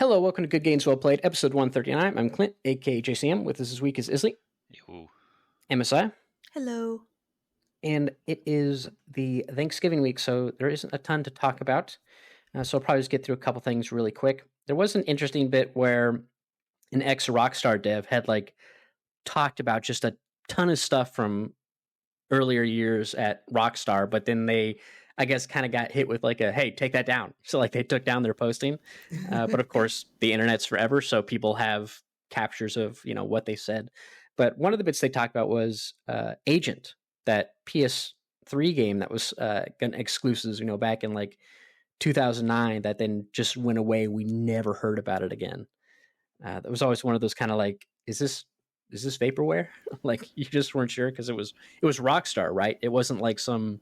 Hello, welcome to Good Games Well Played, episode 139. I'm Clint, aka JCM. With us this week is Isli, Yo. MSI, Hello. and it is the Thanksgiving week, so there isn't a ton to talk about. So I'll probably just get through a couple things really quick. There was an interesting bit where an ex-Rockstar dev had talked about just a ton of stuff from earlier years at Rockstar, but then they, I guess, kind of got hit with a, hey, take that down. So they took down their posting. But of course, the internet's forever, so people have captures of, what they said. But one of the bits they talked about was Agent, that PS3 game that was exclusives, back in 2009 that then just went away. We never heard about it again. That was always one of those kind of is this vaporware? You just weren't sure because it was Rockstar, right? It wasn't some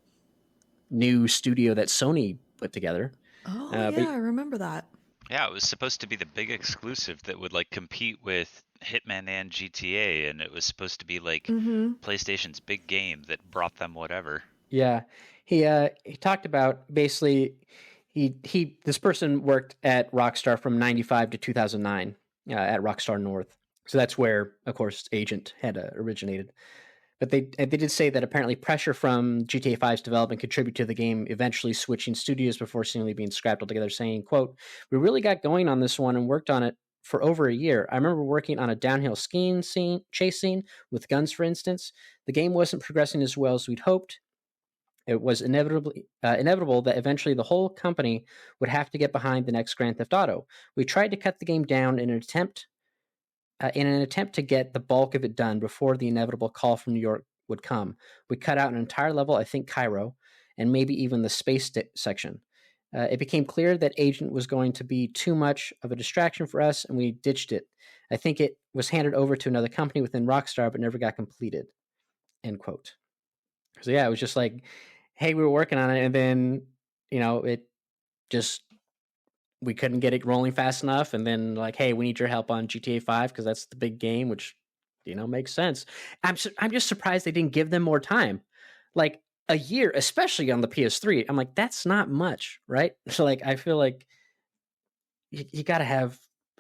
new studio that Sony put together. Oh, yeah, I remember that. Yeah, it was supposed to be the big exclusive that would compete with Hitman and GTA, and it was supposed to be PlayStation's big game that brought them whatever. Yeah, he talked about basically this person worked at Rockstar from 95 to 2009 at Rockstar North. So that's where, of course, Agent had originated. But they did say that apparently pressure from GTA 5's development contributed to the game eventually switching studios before seemingly being scrapped altogether, saying, quote, "We really got going on this one and worked on it for over a year. I remember working on a downhill skiing chase scene with guns, for instance. The game wasn't progressing as well as we'd hoped. It was inevitable that eventually the whole company would have to get behind the next Grand Theft Auto. We tried to cut the game down in an attempt to get the bulk of it done before the inevitable call from New York would come. We cut out an entire level, I think Cairo, and maybe even the space section. It became clear that Agent was going to be too much of a distraction for us, and we ditched it. I think it was handed over to another company within Rockstar, but never got completed." End quote. So yeah, it was just hey, we were working on it, and then, it just, we couldn't get it rolling fast enough, and then hey, we need your help on GTA 5 because that's the big game, which makes sense. I'm just surprised they didn't give them more time, a year, especially on the PS3. I'm that's not much, right? So I feel you got to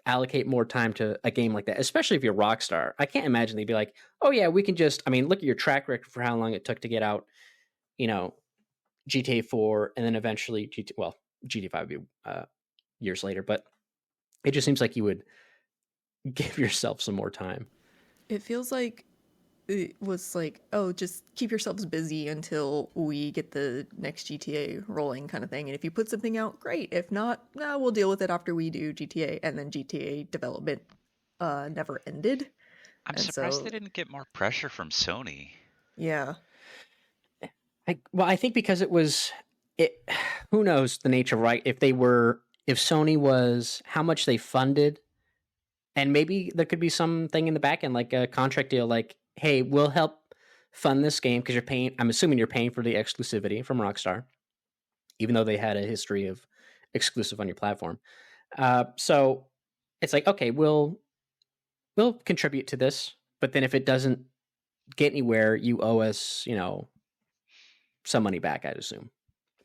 allocate more time to a game like that, especially if you're Rockstar. I can't imagine they'd be oh yeah, we can just, look at your track record for how long it took to get out, GTA 4, and then eventually GTA 5 would be years later, but it just seems like you would give yourself some more time. It feels like it was oh, just keep yourselves busy until we get the next GTA rolling kind of thing. And if you put something out, great. If not, we'll deal with it after we do GTA. And then GTA development never ended. I'm surprised they didn't get more pressure from Sony. Yeah. I think because who knows the nature, right? If Sony was how much they funded, and maybe there could be something in the back end, a contract deal, hey, we'll help fund this game because I'm assuming you're paying for the exclusivity from Rockstar, even though they had a history of exclusive on your platform. So it's okay, we'll contribute to this, but then if it doesn't get anywhere, you owe us, some money back, I'd assume.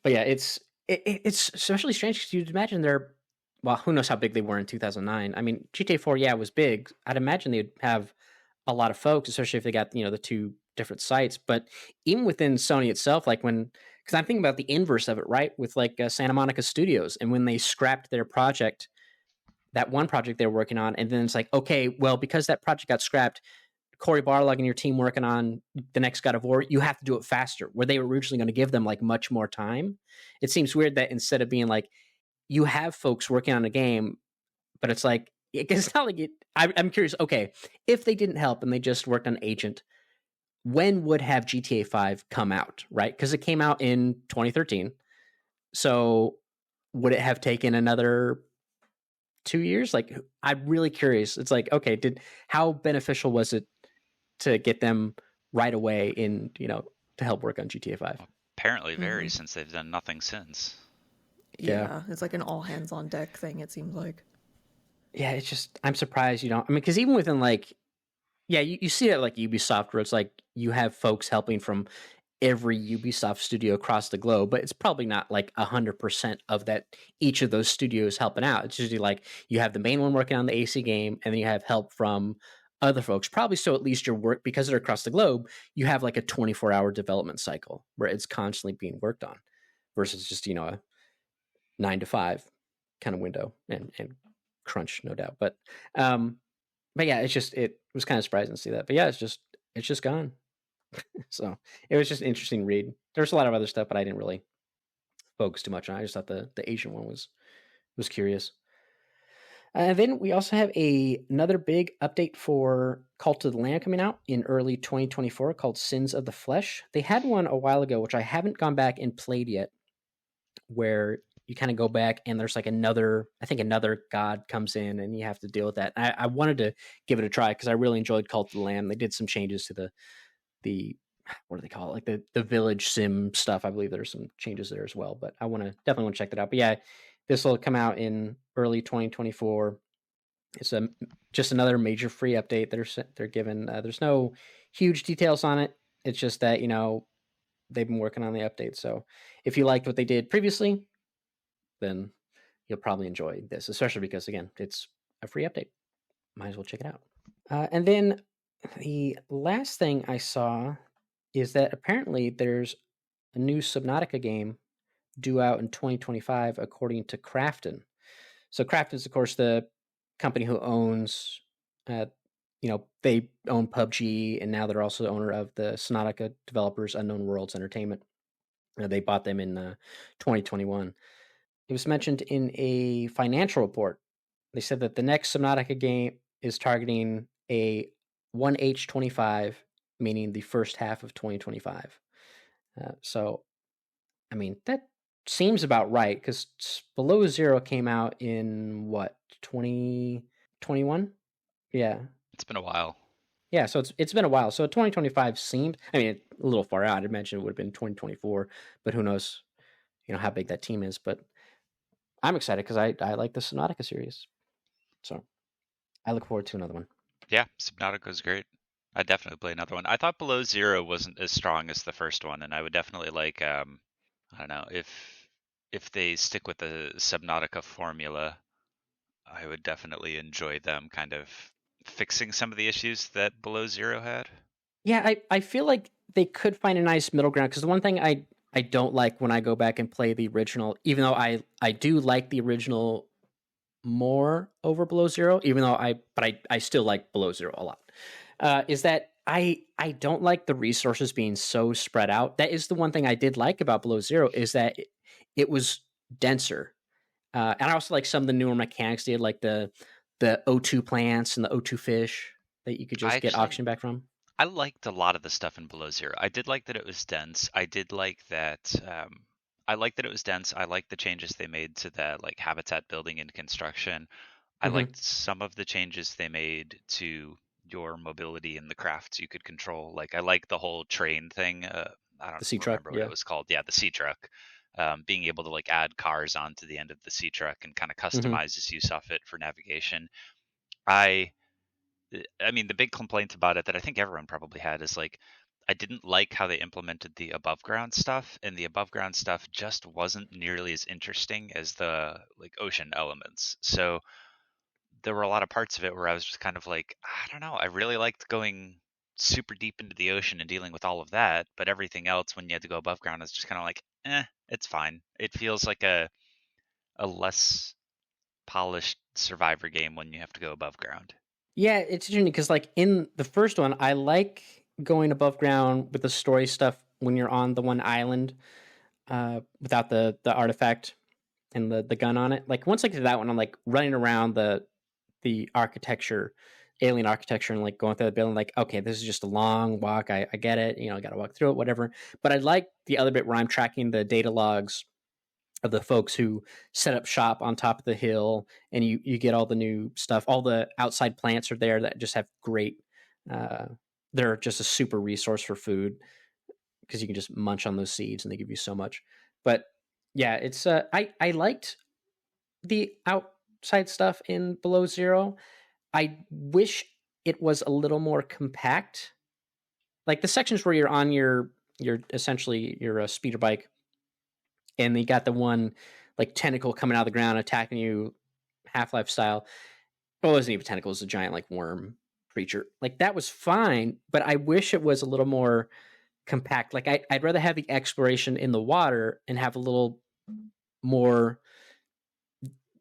But yeah, it's especially strange because you'd imagine who knows how big they were in 2009. GTA 4, yeah, was big. I'd imagine they'd have a lot of folks, especially if they got, the two different sites. But even within Sony itself, because I'm thinking about the inverse of it, right? With Santa Monica Studios, and when they scrapped their project, that one project they were working on, and then it's okay, well, because that project got scrapped, Cory Barlog and your team working on the next God of War, you have to do it faster, where they were originally going to give them much more time. It seems weird that instead of being you have folks working on a game, but it's it's not I'm curious, okay, if they didn't help and they just worked on Agent, when would have GTA 5 come out, right? Because it came out in 2013. So would it have taken another 2 years? I'm really curious. It's okay, how beneficial was it to get them right away in, to help work on GTA 5? Well, apparently very, since they've done nothing since. Yeah, it's an all hands on deck thing, it seems like. Yeah, it's just, I'm surprised you don't, because even within you see it at Ubisoft, where it's you have folks helping from every Ubisoft studio across the globe, but it's probably not like 100% of that. Each of those studios helping out. It's usually like you have the main one working on the AC game, and then you have help from other folks. Probably so at least your work, because they're across the globe, you have like a 24-hour development cycle where it's constantly being worked on, versus just a 9 to 5 kind of window and crunch, no doubt. But yeah, it was kind of surprising to see that. But yeah, it's just gone. So it was just an interesting read. There's a lot of other stuff, but I didn't really focus too much on it. I just thought the Asian one was curious. And then we also have another big update for Cult of the Lamb coming out in early 2024 called Sins of the Flesh. They had one a while ago, which I haven't gone back and played yet, where you kind of go back and there's like another god comes in and you have to deal with that. I wanted to give it a try because I really enjoyed Cult of the Lamb. They did some changes to the what do they call it? Like the village sim stuff. I believe there's some changes there as well, but I definitely want to check that out. But yeah, this will come out in early 2024. It's just another major free update they're given. There's no huge details on it. It's just that they've been working on the update. So if you liked what they did previously, then you'll probably enjoy this, especially because again, it's a free update. Might as well check it out. And then the last thing I saw is that apparently there's a new Subnautica game due out in 2025, according to Krafton. So Krafton is, of course, the company who owns, they own PUBG, and now they're also the owner of the Subnautica developers, Unknown Worlds Entertainment. They bought them in 2021. It was mentioned in a financial report. They said that the next Subnautica game is targeting a 1H25, meaning the first half of 2025. So, I mean, that seems about right, because Below Zero came out in what, 2021? Yeah. It's been a while. Yeah, so it's been a while. So 2025 seemed, I mean, a little far out. I'd mentioned it would have been 2024, but who knows, how big that team is. But I'm excited because I like the Subnautica series. So I look forward to another one. Yeah, Subnautica's great. I'd definitely play another one. I thought Below Zero wasn't as strong as the first one, and I would definitely like, I don't know, if they stick with the Subnautica formula, I would definitely enjoy them kind of fixing some of the issues that Below Zero had. Yeah, I feel like they could find a nice middle ground, because the one thing I don't like when I go back and play the original, even though I do like the original more over Below Zero, even though I still like Below Zero a lot, is that I don't like the resources being so spread out. That is the one thing I did like about Below Zero, is that it was denser. And I also like some of the newer mechanics they had, like the O2 plants and the O2 fish that you could just get auction back from. I liked a lot of the stuff in Below Zero. I did like that it was dense. I did like that. I liked that it was dense. I liked the changes they made to that, like habitat building and construction. I liked some of the changes they made to your mobility and the crafts you could control. Like I like the whole train thing. I don't remember what it was called. Yeah, the sea truck. Being able to like add cars onto the end of the sea truck and kind of customize as you saw fit for navigation. I mean, the big complaint about it that I think everyone probably had is like, I didn't like how they implemented the above ground stuff, and the above ground stuff just wasn't nearly as interesting as the like ocean elements. So there were a lot of parts of it where I was just kind of like, I don't know, I really liked going super deep into the ocean and dealing with all of that, but everything else when you had to go above ground is just kind of like, it's fine. It feels like a less polished survivor game when you have to go above ground. Yeah, it's interesting because like in the first one, I like going above ground with the story stuff when you're on the one island without the artifact and the gun on it. Like once I get to that one, I'm like running around the architecture, alien architecture, and like going through the building. Like, okay, this is just a long walk. I get it. I got to walk through it, whatever. But I like the other bit where I'm tracking the data logs of the folks who set up shop on top of the hill, and you get all the new stuff. All the outside plants are there that just have great, they're just a super resource for food, because you can just munch on those seeds and they give you so much. But yeah, it's I liked the outside stuff in Below Zero. I wish it was a little more compact. Like the sections where you're on your you're essentially you're a speeder bike, and you got the one like tentacle coming out of the ground attacking you, Half-Life style. Well, it wasn't even a tentacle; it was a giant like worm creature. Like that was fine, but I wish it was a little more compact. Like I'd rather have the exploration in the water and have a little more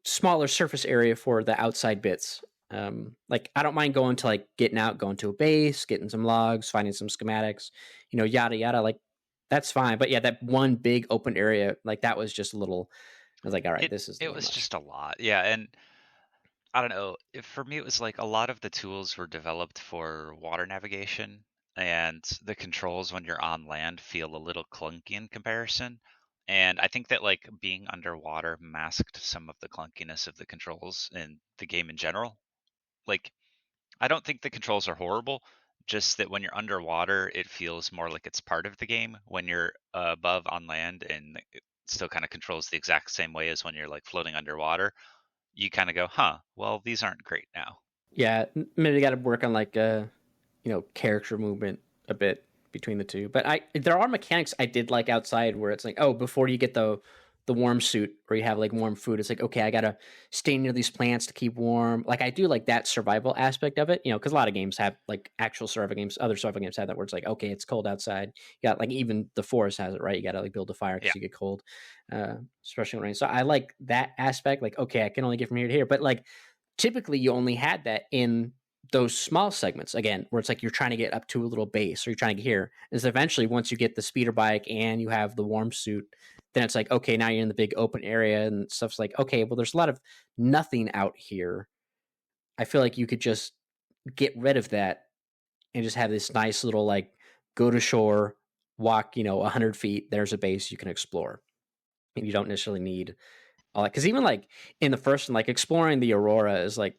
smaller surface area for the outside bits. Like I don't mind going to like getting out, going to a base, getting some logs, finding some schematics, yada yada. Like that's fine. But yeah, that one big open area, like that was just a little. I was like, all right, It this is a it little was much. just a lot. Yeah, and I don't know. For me, it was like a lot of the tools were developed for water navigation, and the controls when you're on land feel a little clunky in comparison. And I think that like being underwater masked some of the clunkiness of the controls in the game in general. Like, I don't think the controls are horrible, just that when you're underwater, it feels more like it's part of the game. When you're above on land and it still kind of controls the exact same way as when you're like floating underwater, you kind of go, huh, well, these aren't great now. Yeah, maybe got to work on like character movement a bit between the two. But there are mechanics I did like outside where it's like, oh, before you get the warm suit or you have like warm food, it's like, okay, I gotta stay near these plants to keep warm. Like I do like that survival aspect of it, because a lot of games have like actual survival games. Other survival games have that where it's like, okay, it's cold outside. You got like even the forest has it, right? You gotta like build a fire Yeah. because you get cold, especially when it rains. So I like that aspect. Like, okay, I can only get from here to here, but like typically you only had that in those small segments again where it's like you're trying to get up to a little base or you're trying to get here is eventually once you get the speeder bike and you have the warm suit, then it's like, okay, now you're in the big open area and stuff's like, okay, well there's a lot of nothing out here. I feel like you could just get rid of that and just have this nice little like go to shore, walk 100 feet, there's a base you can explore, and you don't necessarily need all that because even like in the first one, like exploring the aurora is like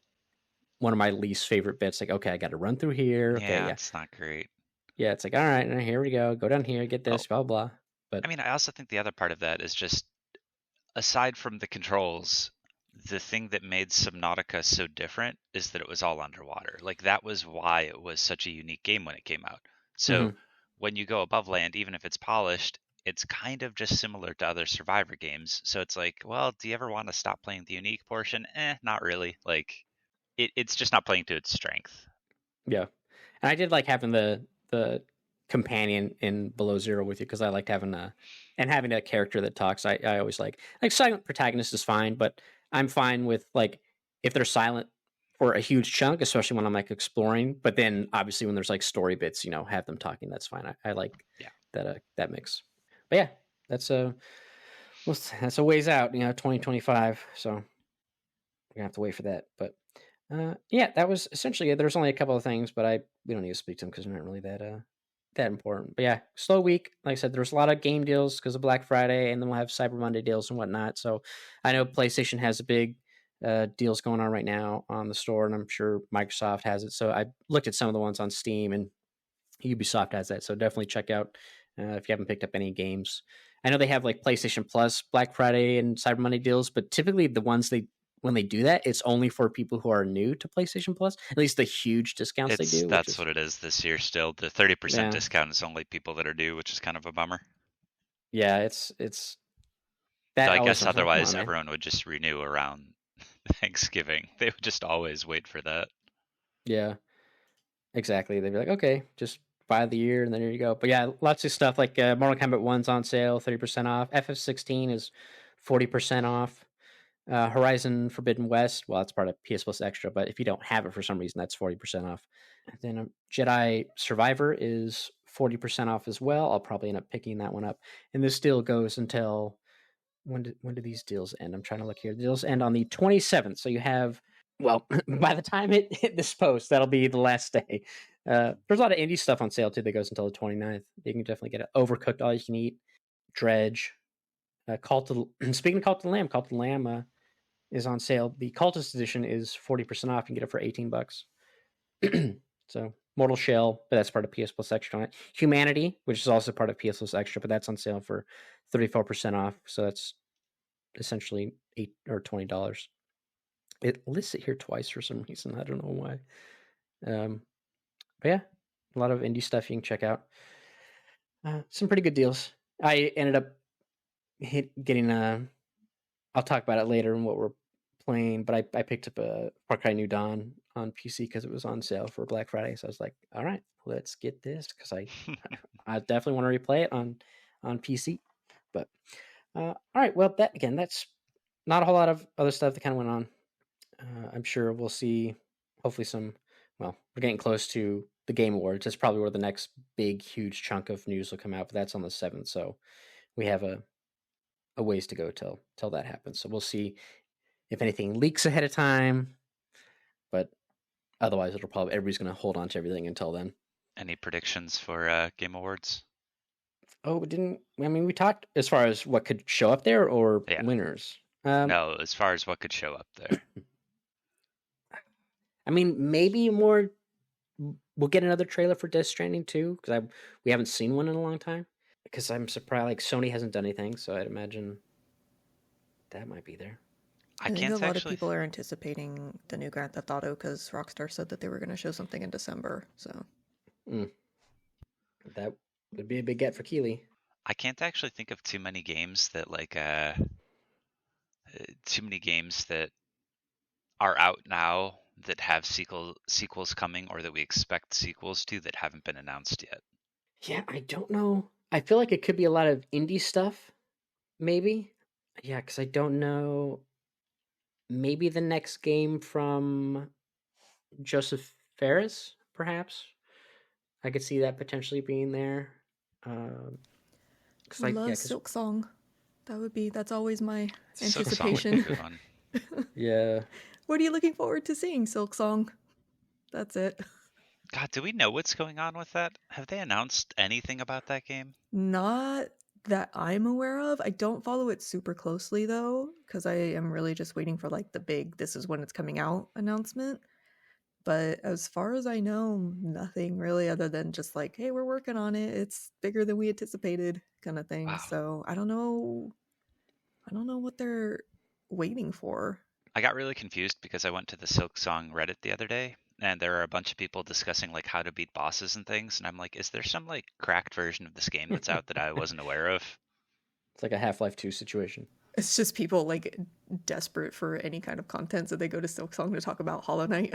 one of my least favorite bits. Like, okay, I got to run through here. Okay, Yeah, yeah, it's not great. yeah. It's like, all right, and here we go. Go down here, get Oh, this, blah blah. I But mean, I also think the other part of that is just aside from the controls, the thing that made Subnautica so different is that it was all underwater. Like that was why it was such a unique game when it came out. So mhm. when you go above land, even if it's polished, it's kind of just similar to other Survivor games. So it's like, well, do you ever want to stop playing the unique portion? Not really. Like it's just not playing to its strength. Yeah, and I did like having the companion in Below Zero with you because I liked having having a character that talks. I always like silent protagonist is fine, but I'm fine with like if they're silent for a huge chunk, especially when I'm like exploring. But then obviously when there's like story bits, have them talking. That's fine. I like Yeah. that mix. But yeah, that's that's a ways out. 2025. So we're gonna have to wait for that. But yeah, that was essentially it. There's only a couple of things, but we don't need to speak to them because they're not really that important. But yeah, slow week. Like I said, there's a lot of game deals because of Black Friday, and then we'll have Cyber Monday deals and whatnot. So I know PlayStation has a big deals going on right now on the store, and I'm sure Microsoft has it. So I looked at some of the ones on Steam, and Ubisoft has that. So definitely check out if you haven't picked up any games. I know they have like PlayStation Plus Black Friday and Cyber Monday deals, but typically the ones when they do that, it's only for people who are new to PlayStation Plus. At least the huge discounts they do, which That's is what it is this year still. The 30% yeah, discount is only people that are new, which is kind of a bummer. yeah, it's Though that I always guess I'm like, come otherwise on, man. everyone would just renew around Thanksgiving. They would just always wait for that. Yeah, exactly. They'd be like, okay, just buy the year and then here you go. But yeah, lots of stuff like Mortal Kombat 1's on sale, 30% off. FF16 is 40% off. Horizon Forbidden West, well, that's part of PS Plus Extra, but if you don't have it for some reason, that's 40% off. And then Jedi Survivor is 40% off as well. I'll probably end up picking that one up. And this deal goes until when do these deals end? I'm trying to look here. The deals end on the 27th. So you have, well, by the time it hit this post, that'll be the last day. There's a lot of indie stuff on sale too that goes until the 29th. You can definitely get it. Overcooked All You Can Eat, Dredge, Call to speaking of Call to the Lamb is on sale. The Cultist edition is 40% off. You can get it for $18. So Mortal Shell, but that's part of PS Plus Extra on it. Humanity, which is also part of PS Plus Extra, but that's on sale for 34% off. So that's essentially $8 or $20. It lists it here twice for some reason. I don't know why. But yeah, a lot of indie stuff you can check out. some pretty good deals. I ended up getting I'll talk about it later and what we're playing, but I picked up a Far Cry New Dawn on PC because it was on sale for Black Friday. So I was like, all right, let's get this because I definitely want to replay it on PC. But all right, well that's not a whole lot of other stuff that kind of went on. I'm sure we'll see hopefully some. Well, we're getting close to the Game Awards. That's probably where the next big, huge chunk of news will come out. But that's on the 7th, so we have a ways to go till that happens. So we'll see if anything leaks ahead of time. But otherwise, it'll probably everybody's going to hold on to everything until then. Any predictions for Game Awards? Oh, we talked as far as what could show up there or winners. No, as far as what could show up there. I mean, maybe more. We'll get another trailer for Death Stranding too, because we haven't seen one in a long time. Because I'm surprised, like Sony hasn't done anything, so I'd imagine that might be there. I think a lot of people are anticipating the new Grand Theft Auto because Rockstar said that they were going to show something in December. So that would be a big get for Keighley. I can't actually think of too many games that are out now that have sequels coming or that we expect sequels to that haven't been announced yet. Yeah, I don't know. I feel like it could be a lot of indie stuff, maybe. Yeah, because I don't know. Maybe the next game from Joseph Fares, perhaps. I could see that potentially being there. Love Silk Song. That's always my anticipation. Silk Song would be fun. Yeah. What are you looking forward to seeing, Silk Song? That's it. God, do we know what's going on with that? Have they announced anything about that game? Not that I'm aware of. I don't follow it super closely though, because I am really just waiting for like the big "this is when it's coming out" announcement. But as far as I know, nothing really other than just like, hey, we're working on it. It's bigger than we anticipated kind of thing. Wow. So I don't know what they're waiting for. I got really confused because I went to the Silk Song Reddit the other day and there are a bunch of people discussing like how to beat bosses and things. And I'm like, is there some like cracked version of this game that's out that I wasn't aware of? It's like a Half-Life 2 situation. It's just people like desperate for any kind of content, so they go to Silk Song to talk about Hollow Knight.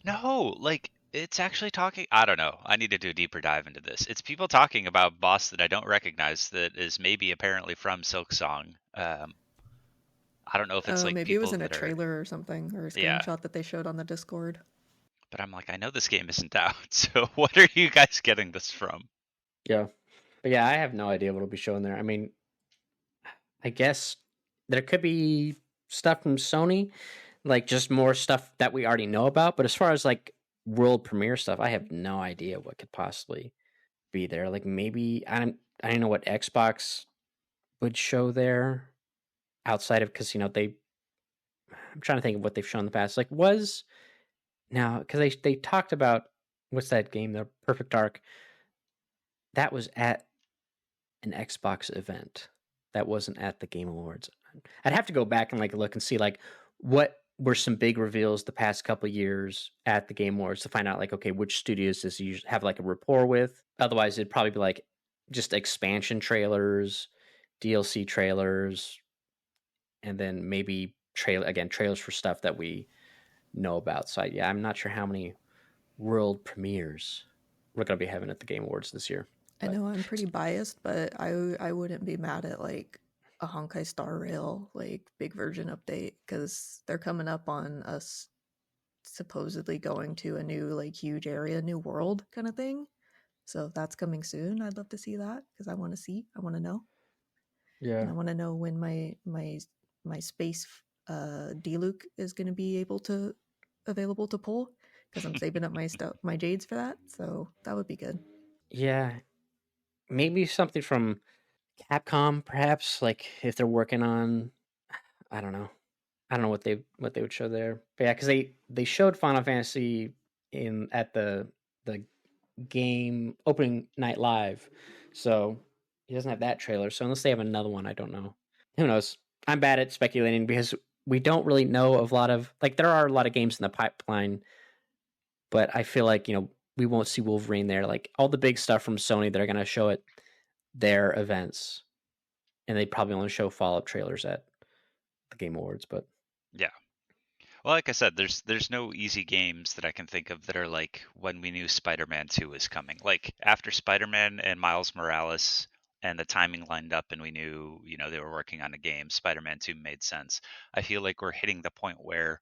No, like it's actually talking. I don't know. I need to do a deeper dive into this. It's people talking about boss that I don't recognize that is maybe apparently from Silk Song. I don't know if it's like maybe it was in a trailer or something or a screenshot that they showed on the Discord. But I'm like, I know this game isn't out, so what are you guys getting this from? Yeah, but yeah, I have no idea what will be shown there. I mean, I guess there could be stuff from Sony, like just more stuff that we already know about. But as far as like world premiere stuff, I have no idea what could possibly be there. Like maybe I don't know what Xbox would show there outside of because I'm trying to think of what they've shown in the past. Like because they talked about what's that game, the Perfect Dark. That was at an Xbox event. That wasn't at the Game Awards. I'd have to go back and like look and see like what were some big reveals the past couple of years at the Game Awards to find out like, okay, which studios does he usually have like a rapport with? Otherwise, it'd probably be like just expansion trailers, DLC trailers, and then maybe trailers for stuff that we know about. So yeah, I'm not sure how many world premieres we're going to be having at the Game Awards this year. I know I'm pretty biased, but I wouldn't be mad at like a Honkai Star Rail like big version update because they're coming up on us supposedly going to a new like huge area, new world kind of thing. So if that's coming soon, I'd love to see that because I want to know. Yeah, and I want to know when my space D-Luke is going to be available to pull because I'm saving up my jades for that. So that would be good. Yeah, maybe something from Capcom, perhaps. Like if they're working on, I don't know what they would show there. But yeah, because they showed Final Fantasy at the game opening night live, so he doesn't have that trailer. So unless they have another one, I don't know. Who knows? I'm bad at speculating because we don't really know of a lot of like there are a lot of games in the pipeline, but I feel like we won't see Wolverine there. Like all the big stuff from Sony, they're going to show at their events, and they probably only show follow-up trailers at the Game Awards. But Yeah. Well, like I said, there's no easy games that I can think of that are like when we knew Spider-Man 2 was coming. Like after Spider-Man and Miles Morales and the timing lined up and we knew, they were working on a game, Spider-Man 2 made sense. I feel like we're hitting the point where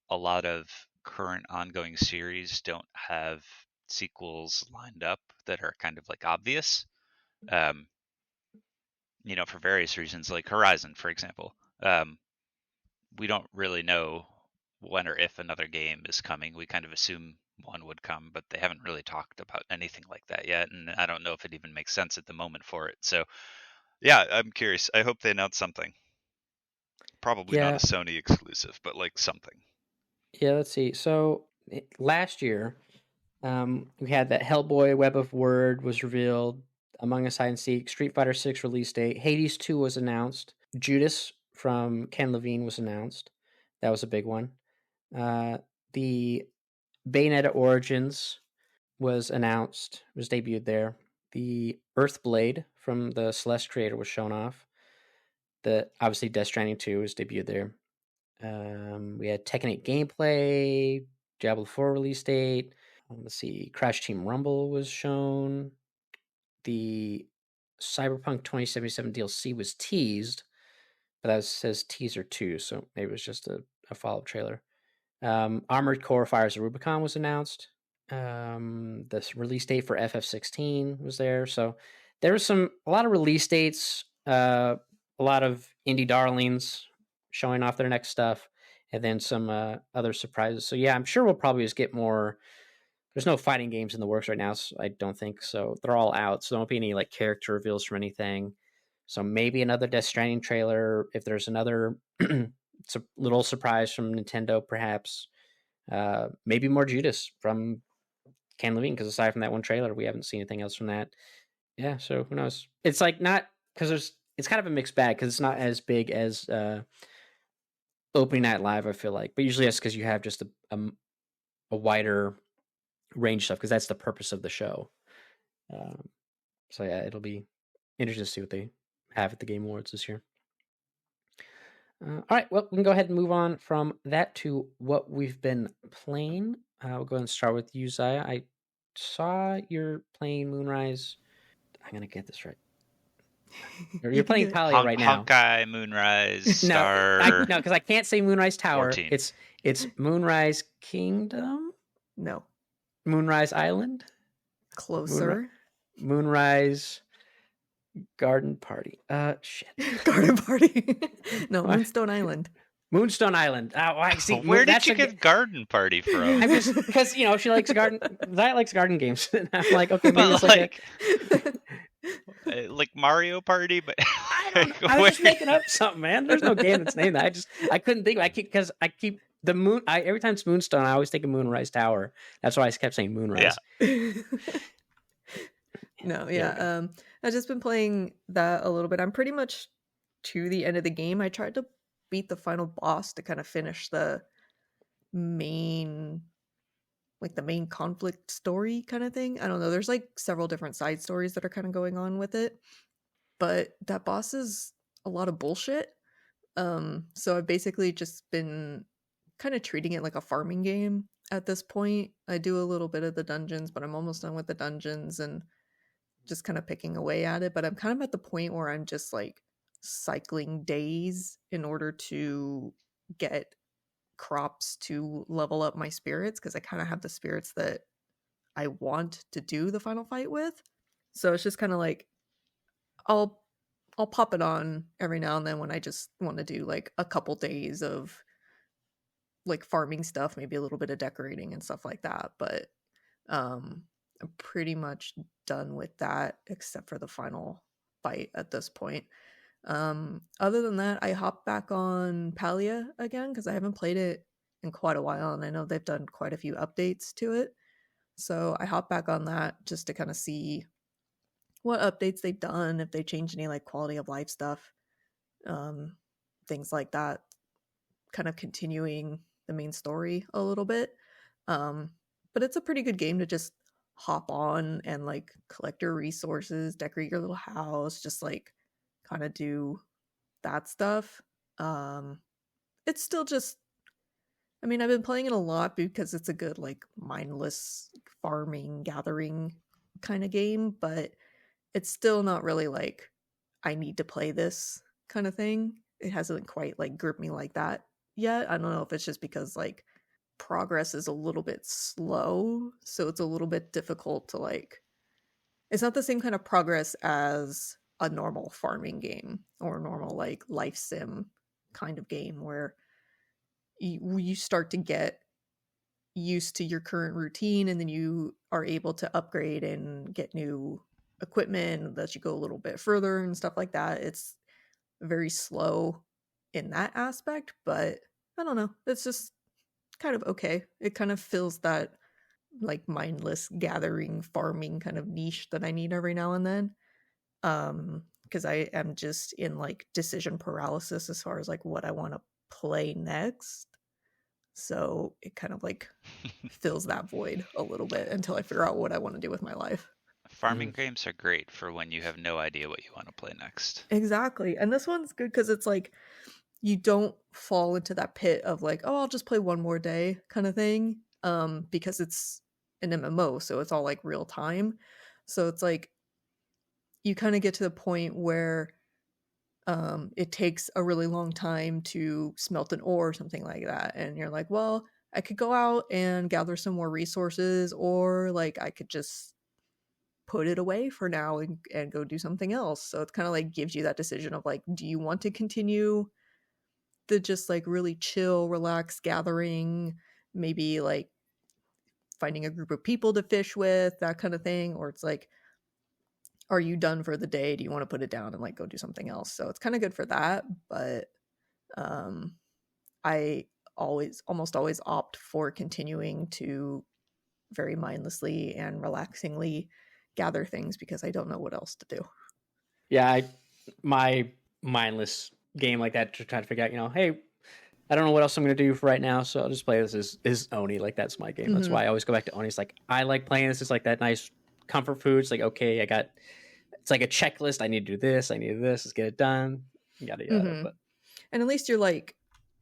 a lot of current ongoing series don't have sequels lined up that are kind of like obvious. Um, for various reasons, like Horizon, for example. We don't really know when or if another game is coming. We kind of assume one would come, but they haven't really talked about anything like that yet. And I don't know if it even makes sense at the moment for it. So, yeah, I'm curious. I hope they announce something. Probably not yeah, a Sony exclusive, but like something. yeah. Let's see. So last year, we had that Hellboy Web of Word was revealed. Among Us Hide and Seek, Street Fighter 6 release date, Hades 2 was announced. Judas from Ken Levine was announced. That was a big one. The Bayonetta Origins was announced, was debuted there. The Earthblade from the Celeste creator was shown off. Obviously Death Stranding 2 was debuted there. We had Tekken 8 gameplay, Diablo 4 release date. Let's see, Crash Team Rumble was shown. The Cyberpunk 2077 DLC was teased, but that says teaser 2, so maybe it was just a follow-up trailer. Armored Core Fires of Rubicon was announced. The release date for FF16 was there. So there was a lot of release dates, a lot of indie darlings showing off their next stuff, and then some other surprises. So yeah, I'm sure we'll probably just get more. There's no fighting games in the works right now, so I don't think so. They're all out, so there won't be any like character reveals from anything. So maybe another Death Stranding trailer. If there's another little surprise from Nintendo, perhaps. Maybe more Judas from Ken Levine, because aside from that one trailer, we haven't seen anything else from that. Yeah, so who knows? It's like not because it's kind of a mixed bag because it's not as big as Opening Night Live. I feel like, but usually that's because you have just a wider range stuff because that's the purpose of the show. So yeah, it'll be interesting to see what they have at the Game Awards this year. All right, well, we can go ahead and move on from that to what we've been playing. We'll go ahead and start with you, Zaya. I saw you're playing Moonrise. I'm going to get this right. You're playing Talia right now. Honkai, Moonrise, No, Star. no, because I can't say Moonrise Tower. 14. It's Moonrise Kingdom? No. Moonrise Island? Closer. Moonrise Garden Party. Shit. Garden Party. No, Moonstone Island. Moonstone Island. I see. Where did you get Garden Party from? I'm just because she likes garden. Zaya likes garden games. And I'm like, okay, maybe it's like Mario Party, but I was just making up something, man. There's no game that's named that. I couldn't think. I keep the moon. Every time it's Moonstone, I always think of Moonrise Tower. That's why I kept saying Moonrise. Yeah. No, yeah. I've just been playing that a little bit. I'm pretty much to the end of the game. I tried to beat the final boss to kind of finish the main conflict story kind of thing. I don't know. There's like several different side stories that are kind of going on with it, but that boss is a lot of bullshit. So I've basically just been kind of treating it like a farming game at this point. I do a little bit of the dungeons, but I'm almost done with the dungeons and just kind of picking away at it. But I'm kind of at the point where I'm just like cycling days in order to get crops to level up my spirits, because I kind of have the spirits that I want to do the final fight with. So it's just kind of like I'll pop it on every now and then when I just want to do like a couple days of like farming stuff, maybe a little bit of decorating and stuff like that. But I'm pretty much done with that except for the final fight at this point. Other than that, I hopped back on Palia again because I haven't played it in quite a while, and I know they've done quite a few updates to it. So I hopped back on that just to kind of see what updates they've done, if they changed any like quality of life stuff, things like that, kind of continuing the main story a little bit. But it's a pretty good game to just hop on and like collect your resources, decorate your little house, just like kind of do that stuff. It's still just, I mean, I've been playing it a lot because it's a good like mindless farming, gathering kind of game, but it's still not really like I need to play this kind of thing. It hasn't quite like gripped me like that yet. I don't know if it's just because like progress is a little bit slow, so it's a little bit difficult to like, it's not the same kind of progress as a normal farming game or a normal like life sim kind of game where you start to get used to your current routine and then you are able to upgrade and get new equipment that you go a little bit further and stuff like that. It's very slow in that aspect, but I don't know. It's just kind of okay. It kind of fills that like mindless gathering farming kind of niche that I need every now and then. Because I am just in like decision paralysis as far as like what I want to play next. So it kind of like fills that void a little bit until I figure out what I want to do with my life. Farming games are great for when you have no idea what you want to play next. Exactly. And this one's good because it's like you don't fall into that pit of like, oh, I'll just play one more day kind of thing. Because it's an MMO, so it's all like real time. So it's like you kind of get to the point where it takes a really long time to smelt an ore or something like that. And you're like, well, I could go out and gather some more resources, or like I could just put it away for now and go do something else. So it's kind of like gives you that decision of like, do you want to continue the just like really chill, relaxed gathering, maybe like finding a group of people to fish with, that kind of thing, or it's like, are you done for the day? Do you want to put it down and like go do something else? So it's kind of good for that, but um I almost always opt for continuing to very mindlessly and relaxingly gather things because I don't know what else to do. Yeah, my mindless game like that to try to figure out, hey, I don't know what else I'm going to do for right now, so I'll just play this is Oni. Like, that's my game. That's why I always go back to Oni. It's like, I like playing this. It's like that nice comfort food. It's like, okay, it's like a checklist. I need to do this. I need to do this. Let's get it done. Yada, yada. But And at least you're like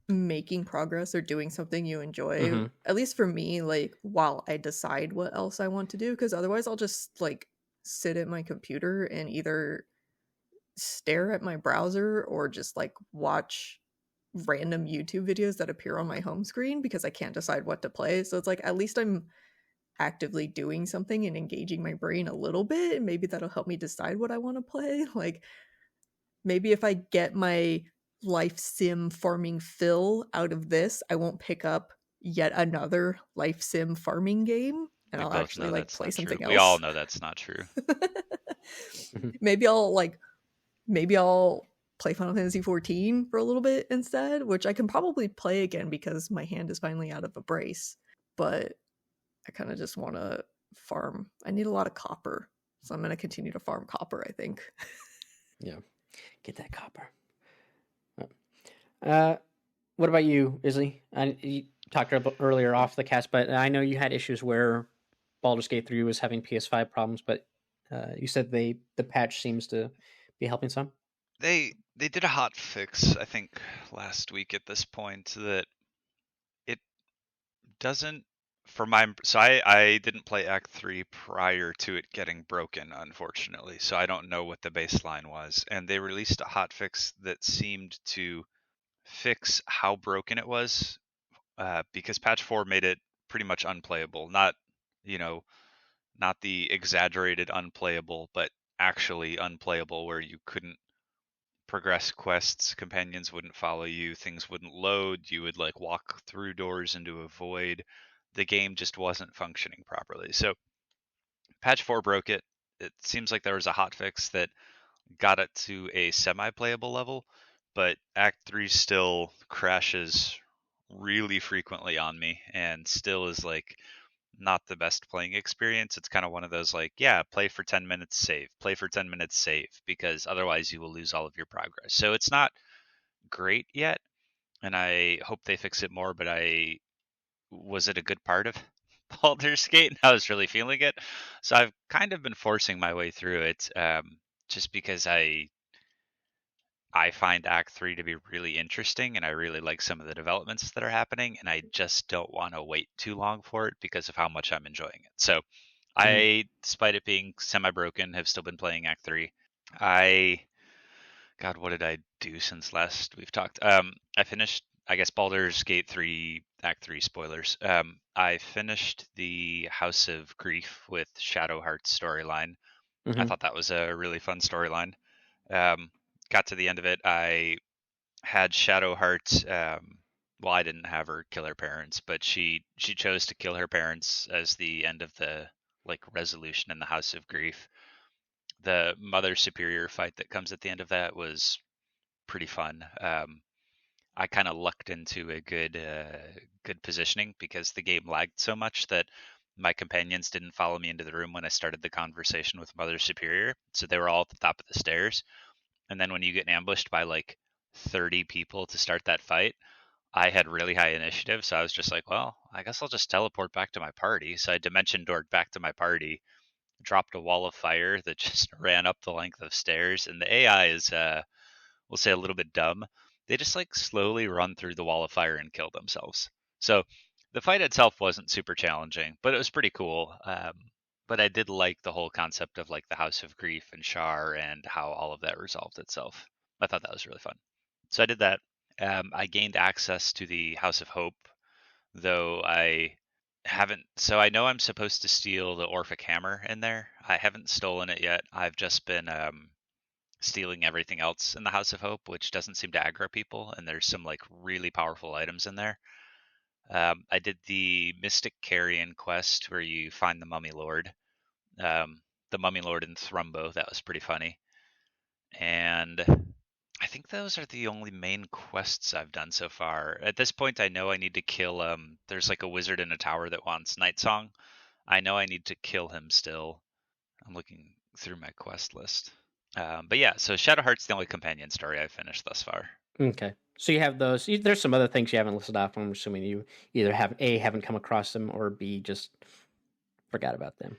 making progress or doing something you enjoy. At least for me, like while I decide what else I want to do, because otherwise I'll just like sit at my computer and either stare at my browser or just like watch random YouTube videos that appear on my home screen because I can't decide what to play. So it's like at least I'm actively doing something and engaging my brain a little bit, and maybe that'll help me decide what I want to play. Like maybe if I get my life sim farming fill out of this, I won't pick up yet another life sim farming game and We I'll both actually know like that's play not true. something else. We all know that's not true. maybe I'll play Final Fantasy 14 for a little bit instead, which I can probably play again because my hand is finally out of a brace. But I kind of just want to farm. I need a lot of copper, so I'm going to continue to farm copper, I think. yeah, get that copper. What about you, Isli? You talked about earlier off the cast, but I know you had issues where Baldur's Gate 3 was having PS5 problems, but you said the patch seems to be helping some. They did a hot fix, I think, last week at this point that it doesn't so I didn't play Act 3 prior to it getting broken, unfortunately. So I don't know what the baseline was. And they released a hot fix that seemed to fix how broken it was, because patch 4 made it pretty much unplayable. Not, not the exaggerated unplayable, but actually unplayable where you couldn't progress quests, companions wouldn't follow you, things wouldn't load, you would like walk through doors into a void. The game just wasn't functioning properly. So patch 4 broke it. It seems like there was a hotfix that got it to a semi-playable level, but Act 3 still crashes really frequently on me and still is like not the best playing experience. It's kind of one of those like, yeah, play for 10 minutes, save, play for 10 minutes, save, because otherwise you will lose all of your progress. So it's not great yet, and I hope they fix it more, but was it a good part of Baldur's Gate, and I was really feeling it. So I've kind of been forcing my way through it, just because I find Act 3 to be really interesting, and I really like some of the developments that are happening, and I just don't want to wait too long for it because of how much I'm enjoying it. So Mhm. I, despite it being semi-broken, have still been playing Act 3. I, God, what did I do since last we've talked? I finished, I guess, Baldur's Gate 3, Act 3 spoilers. I finished the House of Grief with Shadowheart's storyline. I Mhm. thought that was a really fun storyline. Um, got to the end of it. I had Shadowheart. Well, I didn't have her kill her parents, but she chose to kill her parents as the end of the like resolution in the House of Grief. The Mother Superior fight that comes at the end of that was pretty fun. I kind of lucked into a good positioning because the game lagged so much that my companions didn't follow me into the room when I started the conversation with Mother Superior, so they were all at the top of the stairs. And then when you get ambushed by like 30 people to start that fight, I had really high initiative, so I was just like, well, I guess I'll just teleport back to my party. So I dimension doored back to my party, dropped a wall of fire that just ran up the length of stairs, and the AI is, we'll say, a little bit dumb. They just like slowly run through the wall of fire and kill themselves. So the fight itself wasn't super challenging, but it was pretty cool. But I did like the whole concept of like the House of Grief and Shar and how all of that resolved itself. I thought that was really fun. So I did that. I gained access to the House of Hope, though I haven't. So I know I'm supposed to steal the Orphic Hammer in there. I haven't stolen it yet. I've just been stealing everything else in the House of Hope, which doesn't seem to aggro people. And there's some like really powerful items in there. I did the Mystic Carrion quest where you find the Mummy Lord, um, the Mummy Lord in Thrumbo. That was pretty funny. And I think those are the only main quests I've done so far. At this point, I know I need to kill. There's like a wizard in a tower that wants Night Song. I know I need to kill him still. I'm looking through my quest list. But yeah, so Shadowheart's the only companion story I've finished thus far. Okay. So you have those. There's some other things you haven't listed off. I'm assuming you either have A, haven't come across them, or B, just forgot about them.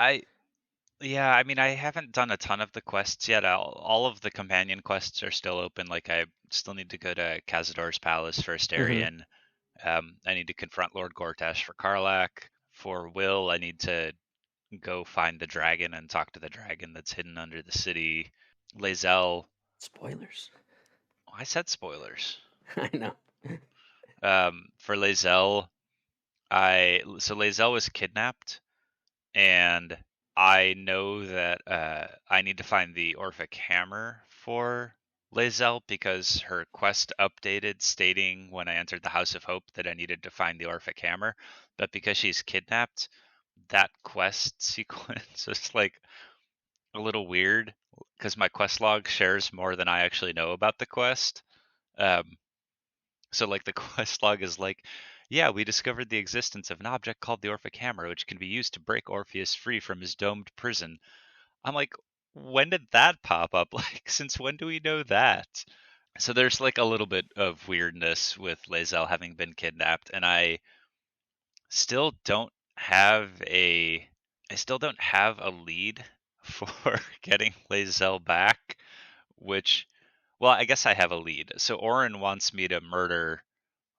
I Yeah, I mean, I haven't done a ton of the quests yet. All of the companion quests are still open. Like, I still need to go to Cazador's Palace for Mm-hmm. Astarion. I need to confront Lord Gortash for Karlach. For Will, I need to go find the dragon and talk to the dragon that's hidden under the city. Lae'zel, Spoilers. oh, I said spoilers. I know. For Lae'zel, so Lae'zel was kidnapped, and I know that I need to find the Orphic Hammer for Lae'zel because her quest updated stating when I entered the House of Hope that I needed to find the Orphic Hammer, but because she's kidnapped, that quest sequence is like a little weird because my quest log shares more than I actually know about the quest. Um, so like the quest log is like, yeah, we discovered the existence of an object called the Orphic Hammer, which can be used to break Orpheus free from his domed prison. I'm like, when did that pop up? Like, since when do we know that? So there's like a little bit of weirdness with Lae'zel having been kidnapped, and still don't have a I still don't have a lead for getting Lae'zel back, which, well, I guess I have a lead. So Orin wants me to murder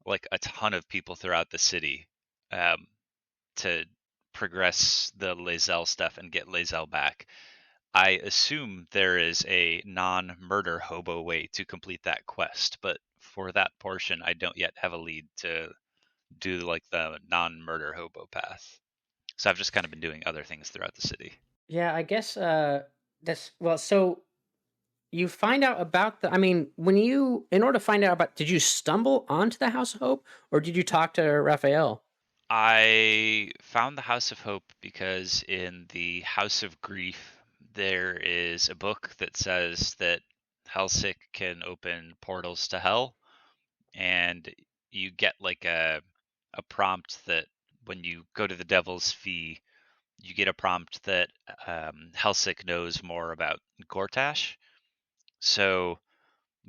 like a ton of people throughout the city, um, to progress the Lae'zel stuff and get Lae'zel back. I assume there is a non-murder hobo way to complete that quest, but for that portion, I don't yet have a lead to do like the non-murder hobo path. So I've just kind of been doing other things throughout the city. Yeah, I guess that's well. So you find out about the. I mean, when you in order to find out about, did you stumble onto the House of Hope, or did you talk to Raphael? I found the House of Hope because in the House of Grief, there is a book that says that Hellsick can open portals to hell, and you get like a prompt that when you go to the Devil's Fee, you get a prompt that Hellsick knows more about Gortash. So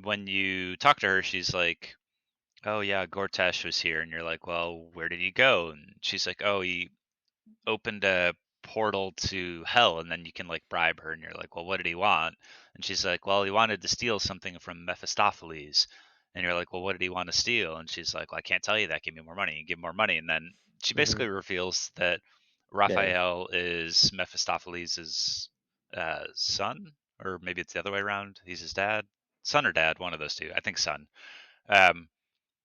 when you talk to her, she's like, "Oh yeah, Gortash was here," and you're like, "Well, where did he go?" And she's like, "Oh, opened a portal to hell, and then you can like bribe her, and you're like, well, what did he want? And she's like, well, he wanted to steal something from Mephistopheles. And you're like, well, what did he want to steal? And she's like, well, I can't tell you that. Give me more money. And give more money. And then she basically reveals that Yeah. Raphael is Mephistopheles' son, or maybe it's the other way around. He's his dad, son or dad, one of those two. I think son. Um,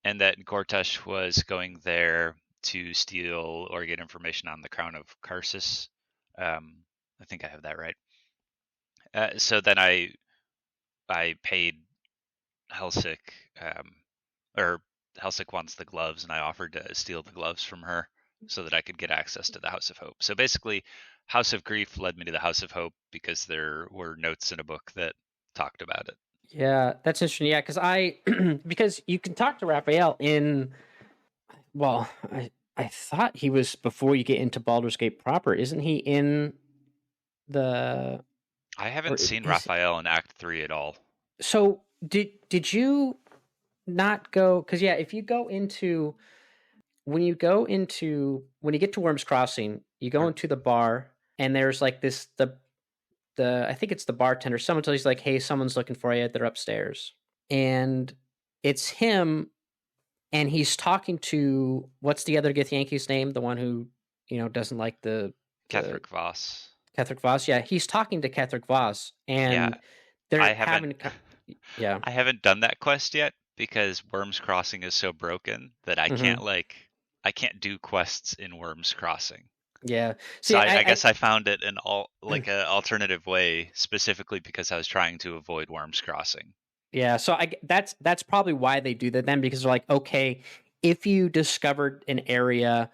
and that Gortash was going there to steal or get information on the crown of Karsus. I think I have that right. So then I paid Helsik, or Helsik wants the gloves, and I offered to steal the gloves from her so that I could get access to the House of Hope. So basically, House of Grief led me to the House of Hope because there were notes in a book that talked about it. Yeah, that's interesting. Yeah, because you can talk to Raphael in. Well, I thought he was before you get into Baldur's Gate proper. Isn't he in the? I haven't seen Raphael in Act 3 at all. So did you not go? Because yeah, if you go into when you get to Worms Crossing, you go into the bar, and there's like this I think it's the bartender. Someone tells you like, "Hey, someone's looking for you. They're upstairs," and it's him, and he's talking to what's the other Githyanki's name? The one who doesn't like the Ketheric Voss. Ketheric Voss. Yeah, he's talking to Ketheric Voss, and they're I having. Yeah, I haven't done that quest yet because Worms Crossing is so broken that I can't do quests in Worms Crossing. Yeah. See, so I guess I found it an alternative way specifically because I was trying to avoid Worms Crossing. Yeah, so that's probably why they do that then, because they're like, okay, if you discovered an area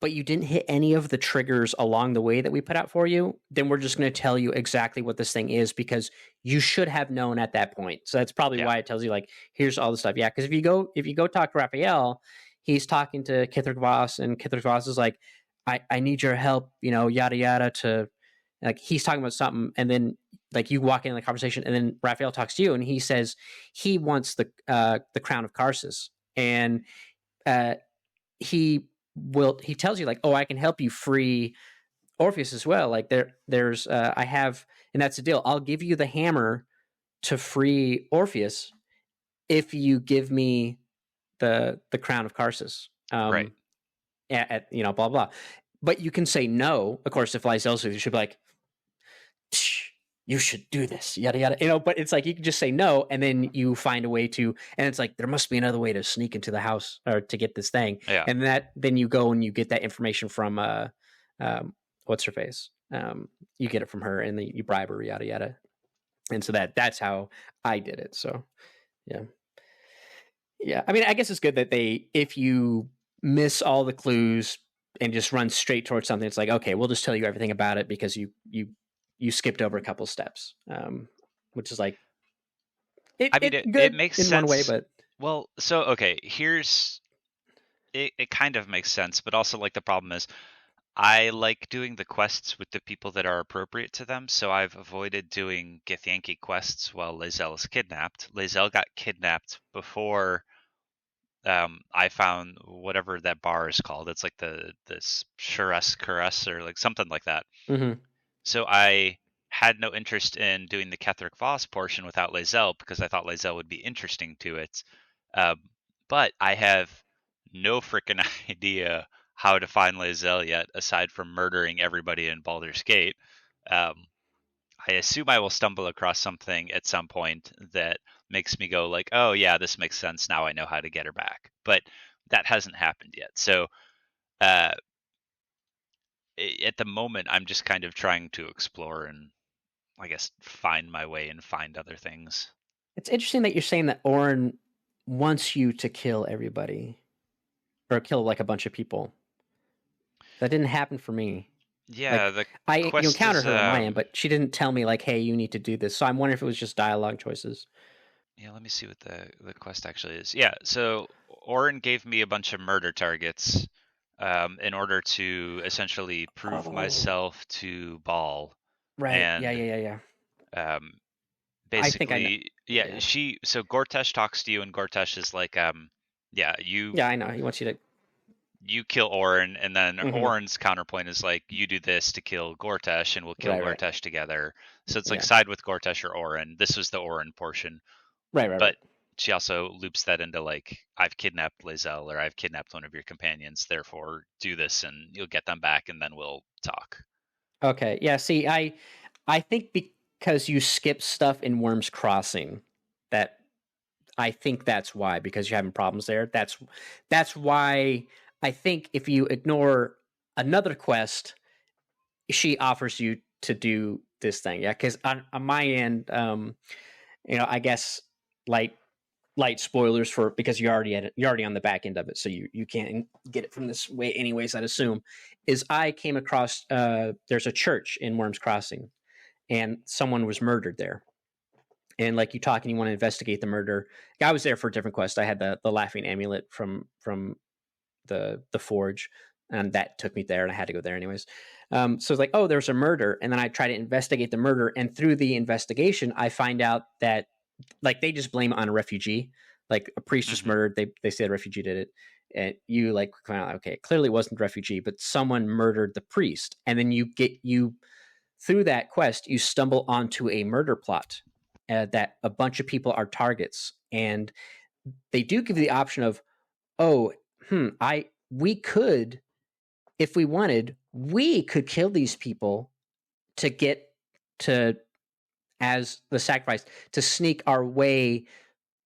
but you didn't hit any of the triggers along the way that we put out for you, then we're just going to tell you exactly what this thing is because you should have known at that point. So that's probably why it tells you like, here's all the stuff. Yeah, because if you go talk to Raphael, he's talking to Kitheric Voss, and Kitheric Voss is like, I need your help, yada yada, to like he's talking about something, and then like you walk in the conversation, and then Raphael talks to you, and he says he wants the crown of Karsus, and he tells you like, oh, I can help you free Orpheus as well. Like there's I have, and that's the deal. I'll give you the hammer to free Orpheus if you give me the crown of Karsus. Right. At blah blah. But you can say no. Of course, if Lysel's you should be like, you should do this, yada yada. But it's like you can just say no, and then you find a way to, and it's like there must be another way to sneak into the house or to get this thing. Yeah. And then you go and you get that information from what's her face? You get it from her, and then you bribe her, yada yada. And so that's how I did it. So yeah. I mean, I guess it's good that if you miss all the clues and just run straight towards something, it's like, okay, we'll just tell you everything about it because you skipped over a couple steps, which is like, it makes in sense. One way, but well, so okay, here's it kind of makes sense, but also like the problem is I like doing the quests with the people that are appropriate to them, so I've avoided doing Githyanki quests while Lae'zel is kidnapped. Lae'zel got kidnapped before I found whatever that bar is called. It's like this Shurus Kurus or like something like that. Mm-hmm. So I had no interest in doing the Ketheric Voss portion without Lae'zel because I thought Lae'zel would be interesting to it. But I have no freaking idea how to find Lae'zel yet, aside from murdering everybody in Baldur's Gate. I assume I will stumble across something at some point that makes me go like, oh yeah, this makes sense. Now I know how to get her back. But that hasn't happened yet. So at the moment, I'm just kind of trying to explore and I guess find my way and find other things. It's interesting that you're saying that Orin wants you to kill everybody or kill like a bunch of people. That didn't happen for me. Yeah, like, I encountered her on my end, but she didn't tell me like, hey, you need to do this. So I'm wondering if it was just dialogue choices. Yeah, let me see what the quest actually is. Yeah, so Orin gave me a bunch of murder targets in order to essentially prove myself to Ball. Right. And, yeah. Basically, so Gortash talks to you, and Gortash is like, Yeah, I know. He wants you to you kill Orin, and then Mhm. Orin's counterpoint is like, you do this to kill Gortesh, and we'll kill Right. Gortesh together. So it's like Yeah. side with Gortesh or Orin. This was the Orin portion. Right. But she also loops that into like, I've kidnapped Lae'zel, or I've kidnapped one of your companions, therefore do this and you'll get them back and then we'll talk. Okay. Yeah. See, I think because you skip stuff in Worms Crossing, that I think that's why, because you're having problems there. That's why I think if you ignore another quest, she offers you to do this thing. Yeah, because on my end, I guess light spoilers for, because you're already on the back end of it, so you can't get it from this way anyways, I'd assume. Is I came across there's a church in Worms Crossing, and someone was murdered there. And like you talk and you want to investigate the murder. I was there for a different quest. I had the laughing amulet from the forge, and that took me there, and I had to go there anyways. So it's like, oh, there's a murder, and then I try to investigate the murder, and through the investigation, I find out that like they just blame it on a refugee. Like a priest was murdered. They say a refugee did it, and you like find out, okay, clearly it wasn't a refugee, but someone murdered the priest, and then you through that quest you stumble onto a murder plot that a bunch of people are targets, and they do give you the option of, oh, we could, if we wanted, we could kill these people to get to, as the sacrifice, to sneak our way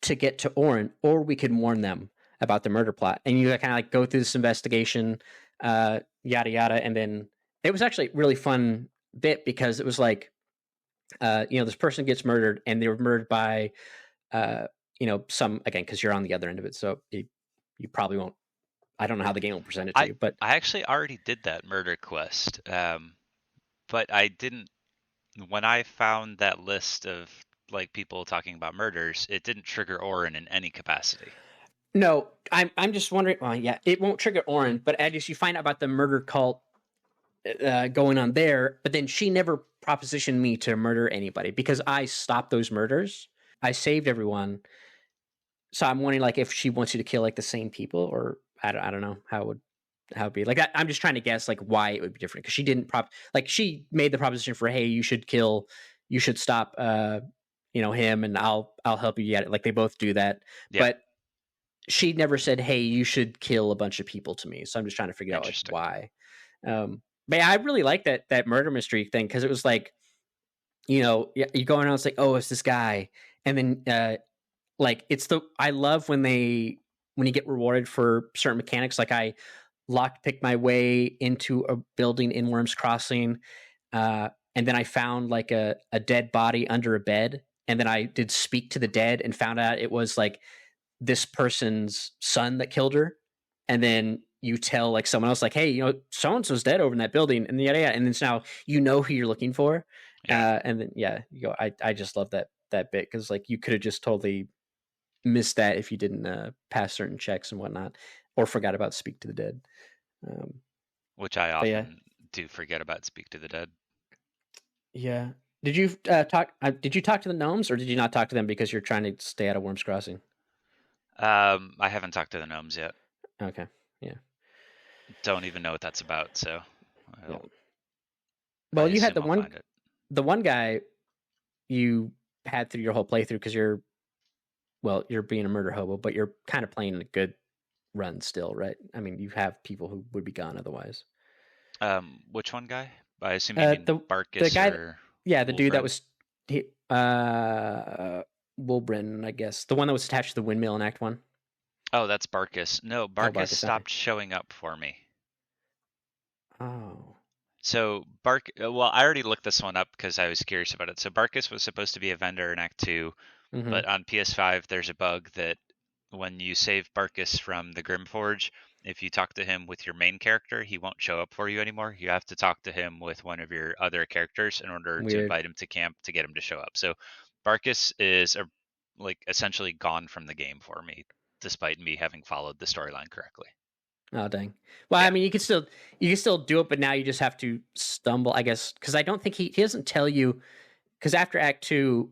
to get to Orin, or we could warn them about the murder plot. And you kind of like go through this investigation, yada yada, and then it was actually a really fun bit, because it was like, this person gets murdered, and they were murdered by, some, again, because you're on the other end of it, so you probably won't. I don't know how the game will present it to you, but I actually already did that murder quest, but I didn't. When I found that list of like people talking about murders, it didn't trigger Orin in any capacity. No, I'm just wondering. Well, yeah, it won't trigger Orin, but as you find out about the murder cult going on there, but then she never propositioned me to murder anybody, because I stopped those murders. I saved everyone. So I'm wondering, like, if she wants you to kill like the same people, or I don't know how it would be. Like, I'm just trying to guess like why it would be different, because she didn't she made the proposition for, hey, you should stop him, and I'll help you get it. Like, they both do that. Yeah. But she never said, hey, you should kill a bunch of people to me. So I'm just trying to figure out like why. But yeah, I really like that murder mystery thing, because it was like, you go around, it's like, oh, it's this guy, and then like I love when you get rewarded for certain mechanics. Like, I lockpicked my way into a building in Worms Crossing, and then I found like a dead body under a bed, and then I did speak to the dead and found out it was like this person's son that killed her. And then you tell like someone else, like, hey, so and so's dead over in that building, and yada yada, and then now who you're looking for. And then you go. I just love that bit, because like you could have just totally missed that if you didn't pass certain checks and whatnot, or forgot about speak to the dead. Which I often do forget about speak to the dead. Yeah. Did you talk? Did you talk to the gnomes, or did you not talk to them because you're trying to stay out of Worms Crossing? I haven't talked to the gnomes yet. Okay. Yeah. Don't even know what that's about. So. Well, you had the one guy you had through your whole playthrough, because you're being a murder hobo, but you're kind of playing a good run still, right? I mean, you have people who would be gone otherwise. Which one guy? I assume you mean Barkus, the guy, or the dude that was Wilbrin, I guess, the one that was attached to the windmill in Act 1. Oh, that's Barkus. No, Barkus stopped okay. showing up for me. Oh. So well, I already looked this one up because I was curious about it. So Barkus was supposed to be a vendor in Act 2, but on PS5 there's a bug that when you save Barkus from the Grimforge, if you talk to him with your main character, he won't show up for you anymore. You have to talk to him with one of your other characters in order to invite him to camp to get him to show up. So Barkus is essentially gone from the game for me, despite me having followed the storyline correctly. Oh, dang. Well, yeah. I mean, you can still do it, but now you just have to stumble, I guess, because I don't think he doesn't tell you, because after Act 2,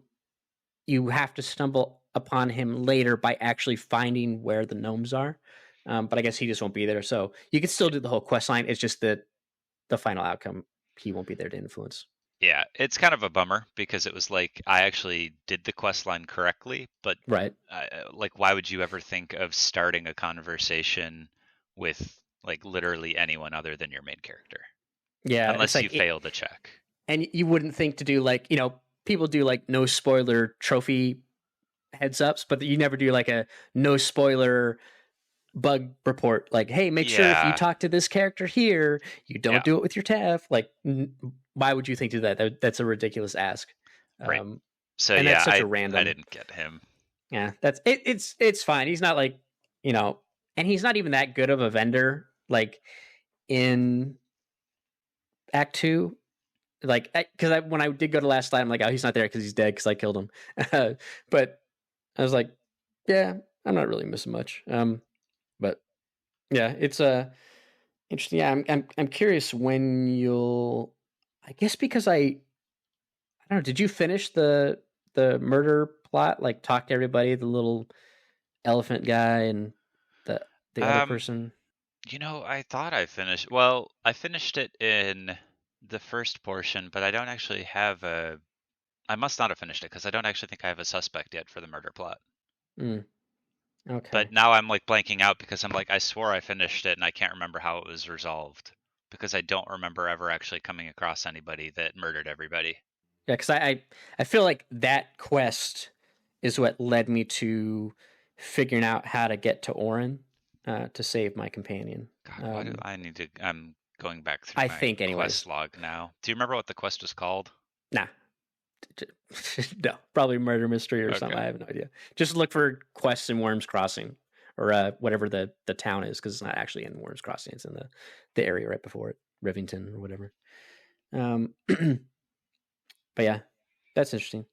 you have to stumble upon him later by actually finding where the gnomes are. But I guess he just won't be there. So you can still do the whole quest line. It's just that the final outcome, he won't be there to influence. Yeah, it's kind of a bummer because it was like I actually did the quest line correctly, but Right. like why would you ever think of starting a conversation with like literally anyone other than your main character? Yeah, it's Unless you like fail the check. and you wouldn't think to do like, people do like no spoiler trophy heads ups, but you never do like a no spoiler bug report. Like, hey, make sure if you Yeah, talk to this character here, you yeah, don't do it with your TAF. Like, why would you think to do that? That's a ridiculous ask. right. So And that's yeah, such a I random. didn't get him. Yeah, that's it. It's fine. He's not like, and he's not even that good of a vendor. Like in Act Two, like because when I did go to last night, I'm like, oh, he's not there because he's dead because I killed him. But I was like, yeah, I'm not really missing much. But yeah, it's interesting. Yeah, I'm curious when you'll. I guess because I don't know. Did you finish the murder plot? Like talk to everybody, the little elephant guy and the other Um, person. I thought I finished. Well, I finished it in the first portion, but I don't actually have a. I must not have finished it because I don't actually think I have a suspect yet for the murder plot. Mm, But okay. now I'm like blanking out because I'm like I swore I finished it and I can't remember how it was resolved because I don't remember ever actually coming across anybody that murdered everybody. Yeah, because I feel like that quest is what led me to figuring out how to get to Orin to save my companion. God, why do I need to? I'm going back through I my think, quest anyways. log now. Do you remember what the quest was called? Nah, no, probably murder mystery or something. Okay. I have no idea. Just look for quests in Worms Crossing or whatever the town is, because it's not actually in Worms Crossing. It's in the area right before it, Rivington or whatever. But yeah, that's interesting.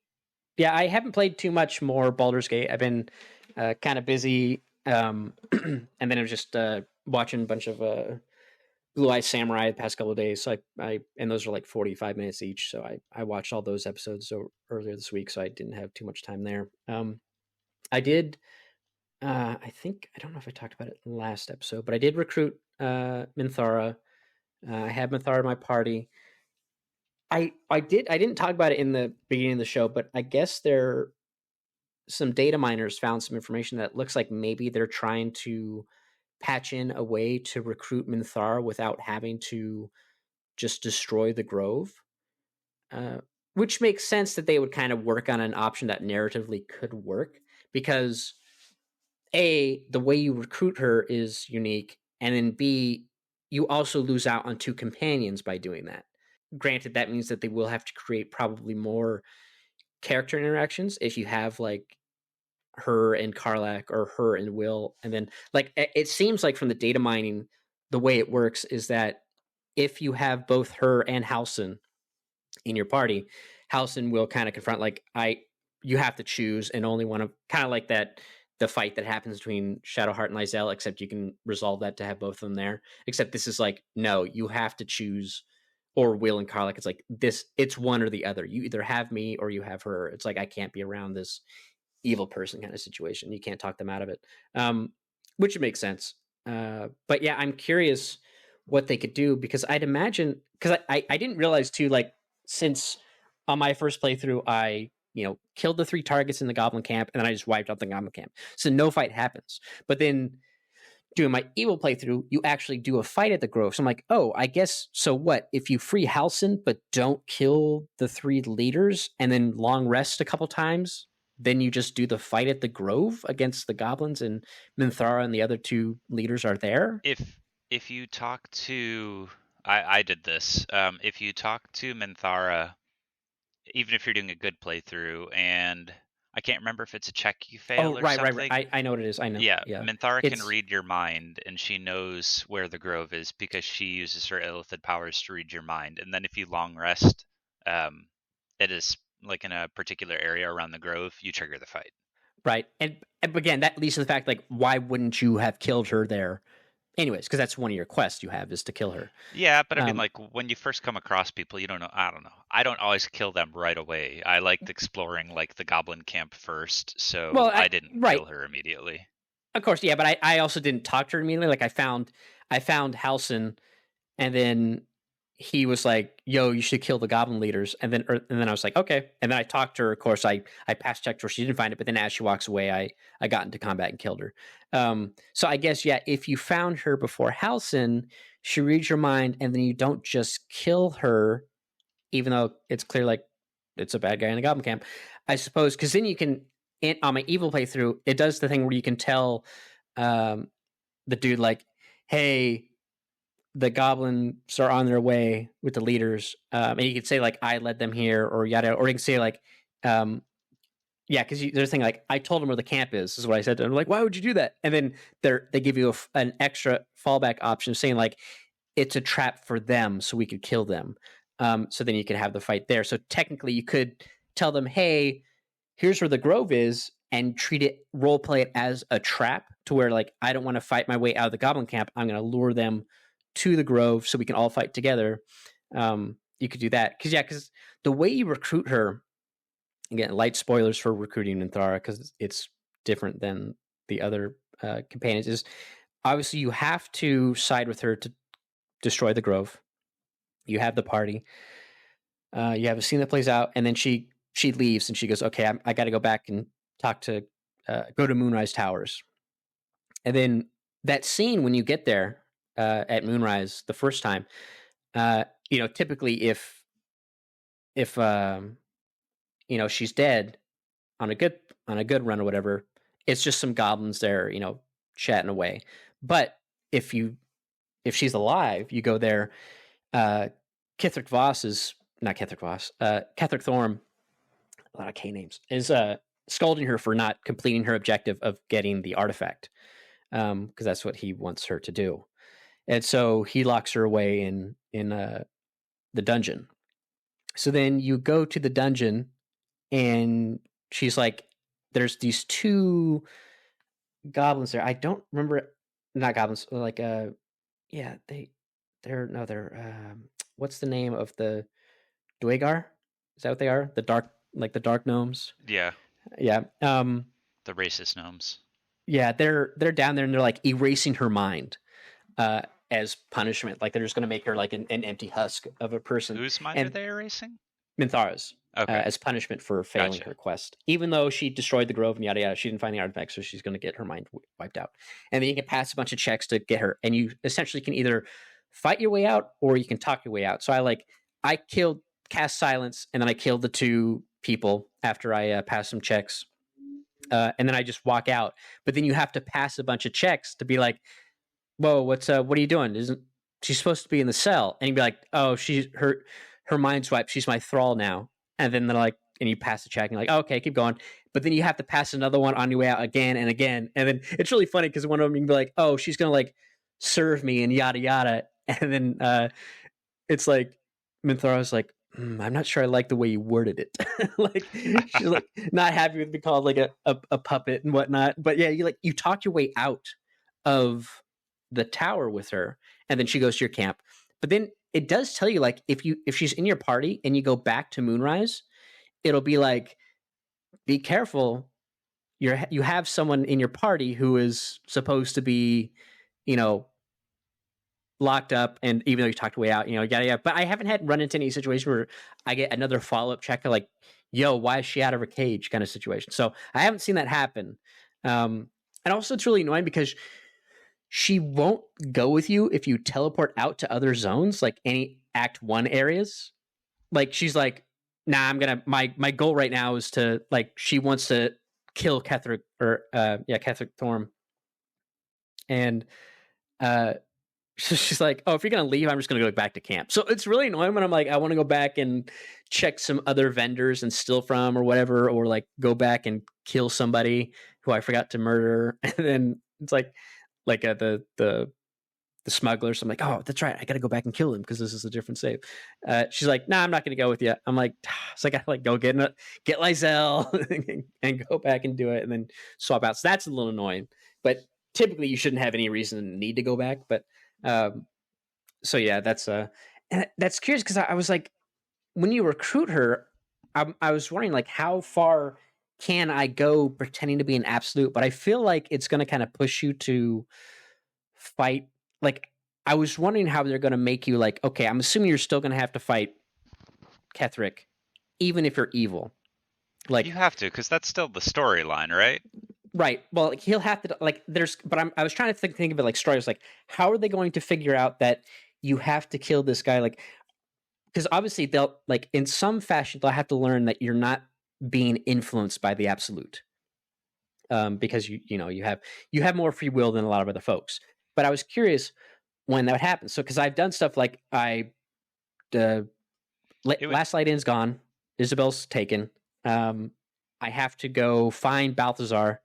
Yeah, I haven't played too much more Baldur's Gate. I've been kind of busy, and then I was just watching a bunch of Blue Eye Samurai the past couple of days. So I and those are like 45 minutes each. So I watched all those episodes earlier this week, so I didn't have too much time there. I did. I think I don't know if I talked about it in the last episode, but I did recruit Minthara. I had Minthara in my party. I didn't talk about it in the beginning of the show, but I guess some data miners found some information that looks like maybe they're trying to patch in a way to recruit Minthara without having to just destroy the Grove, uh, which makes sense that they would kind of work on an option that narratively could work because the way you recruit her is unique, and then B, you also lose out on two companions by doing that. Granted, that means that they will have to create probably more character interactions if you have like her and Karlak or her and Will, and then like it seems like from the data mining, the way it works is that if you have both her and Halson in your party, Halson will kind of confront like you have to choose and only one of kind of like that the fight that happens between Shadowheart and Lysel, except you can resolve that to have both of them there. Except this is like, no, you have to choose, or Will and Karlak. It's like this, it's one or the other. You either have me or you have her. It's like I can't be around this evil person kind of situation. You can't talk them out of it, which makes sense. But yeah, I'm curious what they could do because I'd imagine because I didn't realize too, like, since on my first playthrough I killed the 3 targets in the goblin camp and then I just wiped out the goblin camp, so no fight happens. But then doing my evil playthrough, you actually do a fight at the Grove. So I'm like, oh, I guess so. What if you free Halson but don't kill the 3 leaders and then long rest a couple times? Then you just do the fight at the Grove against the goblins, and Minthara and the other 2 leaders are there. If you talk to, I did this. If you talk to Minthara, even if you're doing a good playthrough, and I can't remember if it's a check you Oh, fail or right. something. I know what it is. I know. Yeah, Yeah, Minthara can it's read your mind, and she knows where the Grove is because she uses her illithid powers to read your mind. And then if you long rest, it is like in a particular area around the Grove, you trigger the fight. right. And again, that leads to the fact, like, why wouldn't you have killed her there anyways? Because that's one of your quests you have, is to kill her. Yeah, but I mean, Um, like when you first come across people, you don't know. I don't know. I don't always kill them right away. I liked exploring like the goblin camp first, so well, I didn't right. kill her immediately. Of course, yeah, but I also didn't talk to her immediately. Like I found Halson, and then he was like, "Yo, you should kill the goblin leaders." And then I was like, "Okay." And then I talked to her. Of course, I passed checked her. She didn't find it, but then as she walks away, I got into combat and killed her. So I guess yeah, if you found her before Halson, she reads your mind, and then you don't just kill her, even though it's clear like it's a bad guy in a goblin camp, I suppose, because then you can. On my evil playthrough, it does the thing where you can tell um, the dude like, "Hey, the goblins are on their way with the leaders," and you could say like, "I led them here," or yada, or you can say like, um, "Yeah," because there's a thing like, "I told them where the camp is what I said to them." Like, why would you do that? And then they give you an extra fallback option saying like, "It's a trap for them, so we could kill them." So then you could have the fight there. So technically, you could tell them, "Hey, here's where the grove is," and treat it, role play it as a trap to where like, I don't want to fight my way out of the goblin camp. I'm going to lure them to the grove so we can all fight together. You could do that because the way you recruit her, again, light spoilers for recruiting Minthara because it's different than the other companions, is obviously you have to side with her to destroy the grove. You have the party. You have a scene that plays out, and then she leaves and she goes, "Okay, I got to go back and talk to go to Moonrise Towers." And then that scene when you get there at Moonrise the first time, typically if she's dead on a good run or whatever, it's just some goblins there, chatting away. But if she's alive, you go there. Kithric Voss is not Kithric Voss. Kethric Thorm, a lot of K names, is scolding her for not completing her objective of getting the artifact, because that's what he wants her to do. And so he locks her away in the dungeon. So then you go to the dungeon, and she's like, "There's these two goblins there. I don't remember, not goblins, like yeah, they're what's the name of the Dwagar? Is that what they are? The dark gnomes. Yeah, Yeah. the racist gnomes. Yeah, they're down there and they're like erasing her mind as punishment. Like they're just going to make her like an empty husk of a person. Whose mind are And they erasing? Minthara's. Okay. As punishment for failing Gotcha. her quest. Even though she destroyed the grove and yada yada, she didn't find the artifact, so she's going to get her mind wiped out. And then you can pass a bunch of checks to get her, and you essentially can either fight your way out or you can talk your way out. So I cast silence, and then I killed the two people after I passed some checks, and then I just walk out. But then you have to pass a bunch of checks to be like, "Whoa, what are you doing? Isn't she's supposed to be in the cell?" And you'd be like, "Oh, her mind's wiped. She's my thrall now." And then they're like, and you pass the check and you're like, oh, "Okay, keep going." But then you have to pass another one on your way out again and again. And then it's really funny because one of them you can be like, "Oh, she's going to like serve me and yada yada." And then it's like, Minthara's like, "I'm not sure I like the way you worded it." Like she's like not happy with being called like a puppet and whatnot. But yeah, you talk your way out of the tower with her, and then she goes to your camp. But then it does tell you like if she's in your party and you go back to Moonrise, it'll be like, "Be careful. You have someone in your party who is supposed to be, you know, locked up, and even though you talked way out, yada yada." But I haven't had run into any situation where I get another follow up check like, "Yo, why is she out of her cage?" kind of situation. So I haven't seen that happen. And also it's really annoying because she won't go with you if you teleport out to other zones, like any Act 1 areas. Like she's like, "Nah, my goal right now is to like," she wants to kill Kethric Kethric Thorm. And so she's like, "Oh, if you're gonna leave, I'm just gonna go back to camp." So it's really annoying when I'm like, I want to go back and check some other vendors and steal from or whatever, or like go back and kill somebody who I forgot to murder. And then it's like the smugglers. I'm like, "Oh, that's right. I got to go back and kill him because this is a different save." She's like, "Nah, I'm not going to go with you." I'm like, so I got to like go get Lysel and go back and do it and then swap out. So that's a little annoying, but typically you shouldn't have any reason to need to go back. But so yeah, that's and that's curious because I was like, when you recruit her, I was wondering like how far can I go pretending to be an absolute? But I feel like it's going to kind of push you to fight. Like, I was wondering how they're going to make you like, okay, I'm assuming you're still going to have to fight Ketherick, even if you're evil. Like, You have to, because that's still the storyline, right? right. Well, like, he'll have to like. I was trying to think of it like stories. Like, how are they going to figure out that you have to kill this guy? Like, because obviously they'll like in some fashion they'll have to learn that you're not being influenced by the absolute. Because you have more free will than a lot of other folks. But I was curious when that would happen. So because I've done stuff like Last Light In's gone, Isabel's taken. I have to go find Balthazar.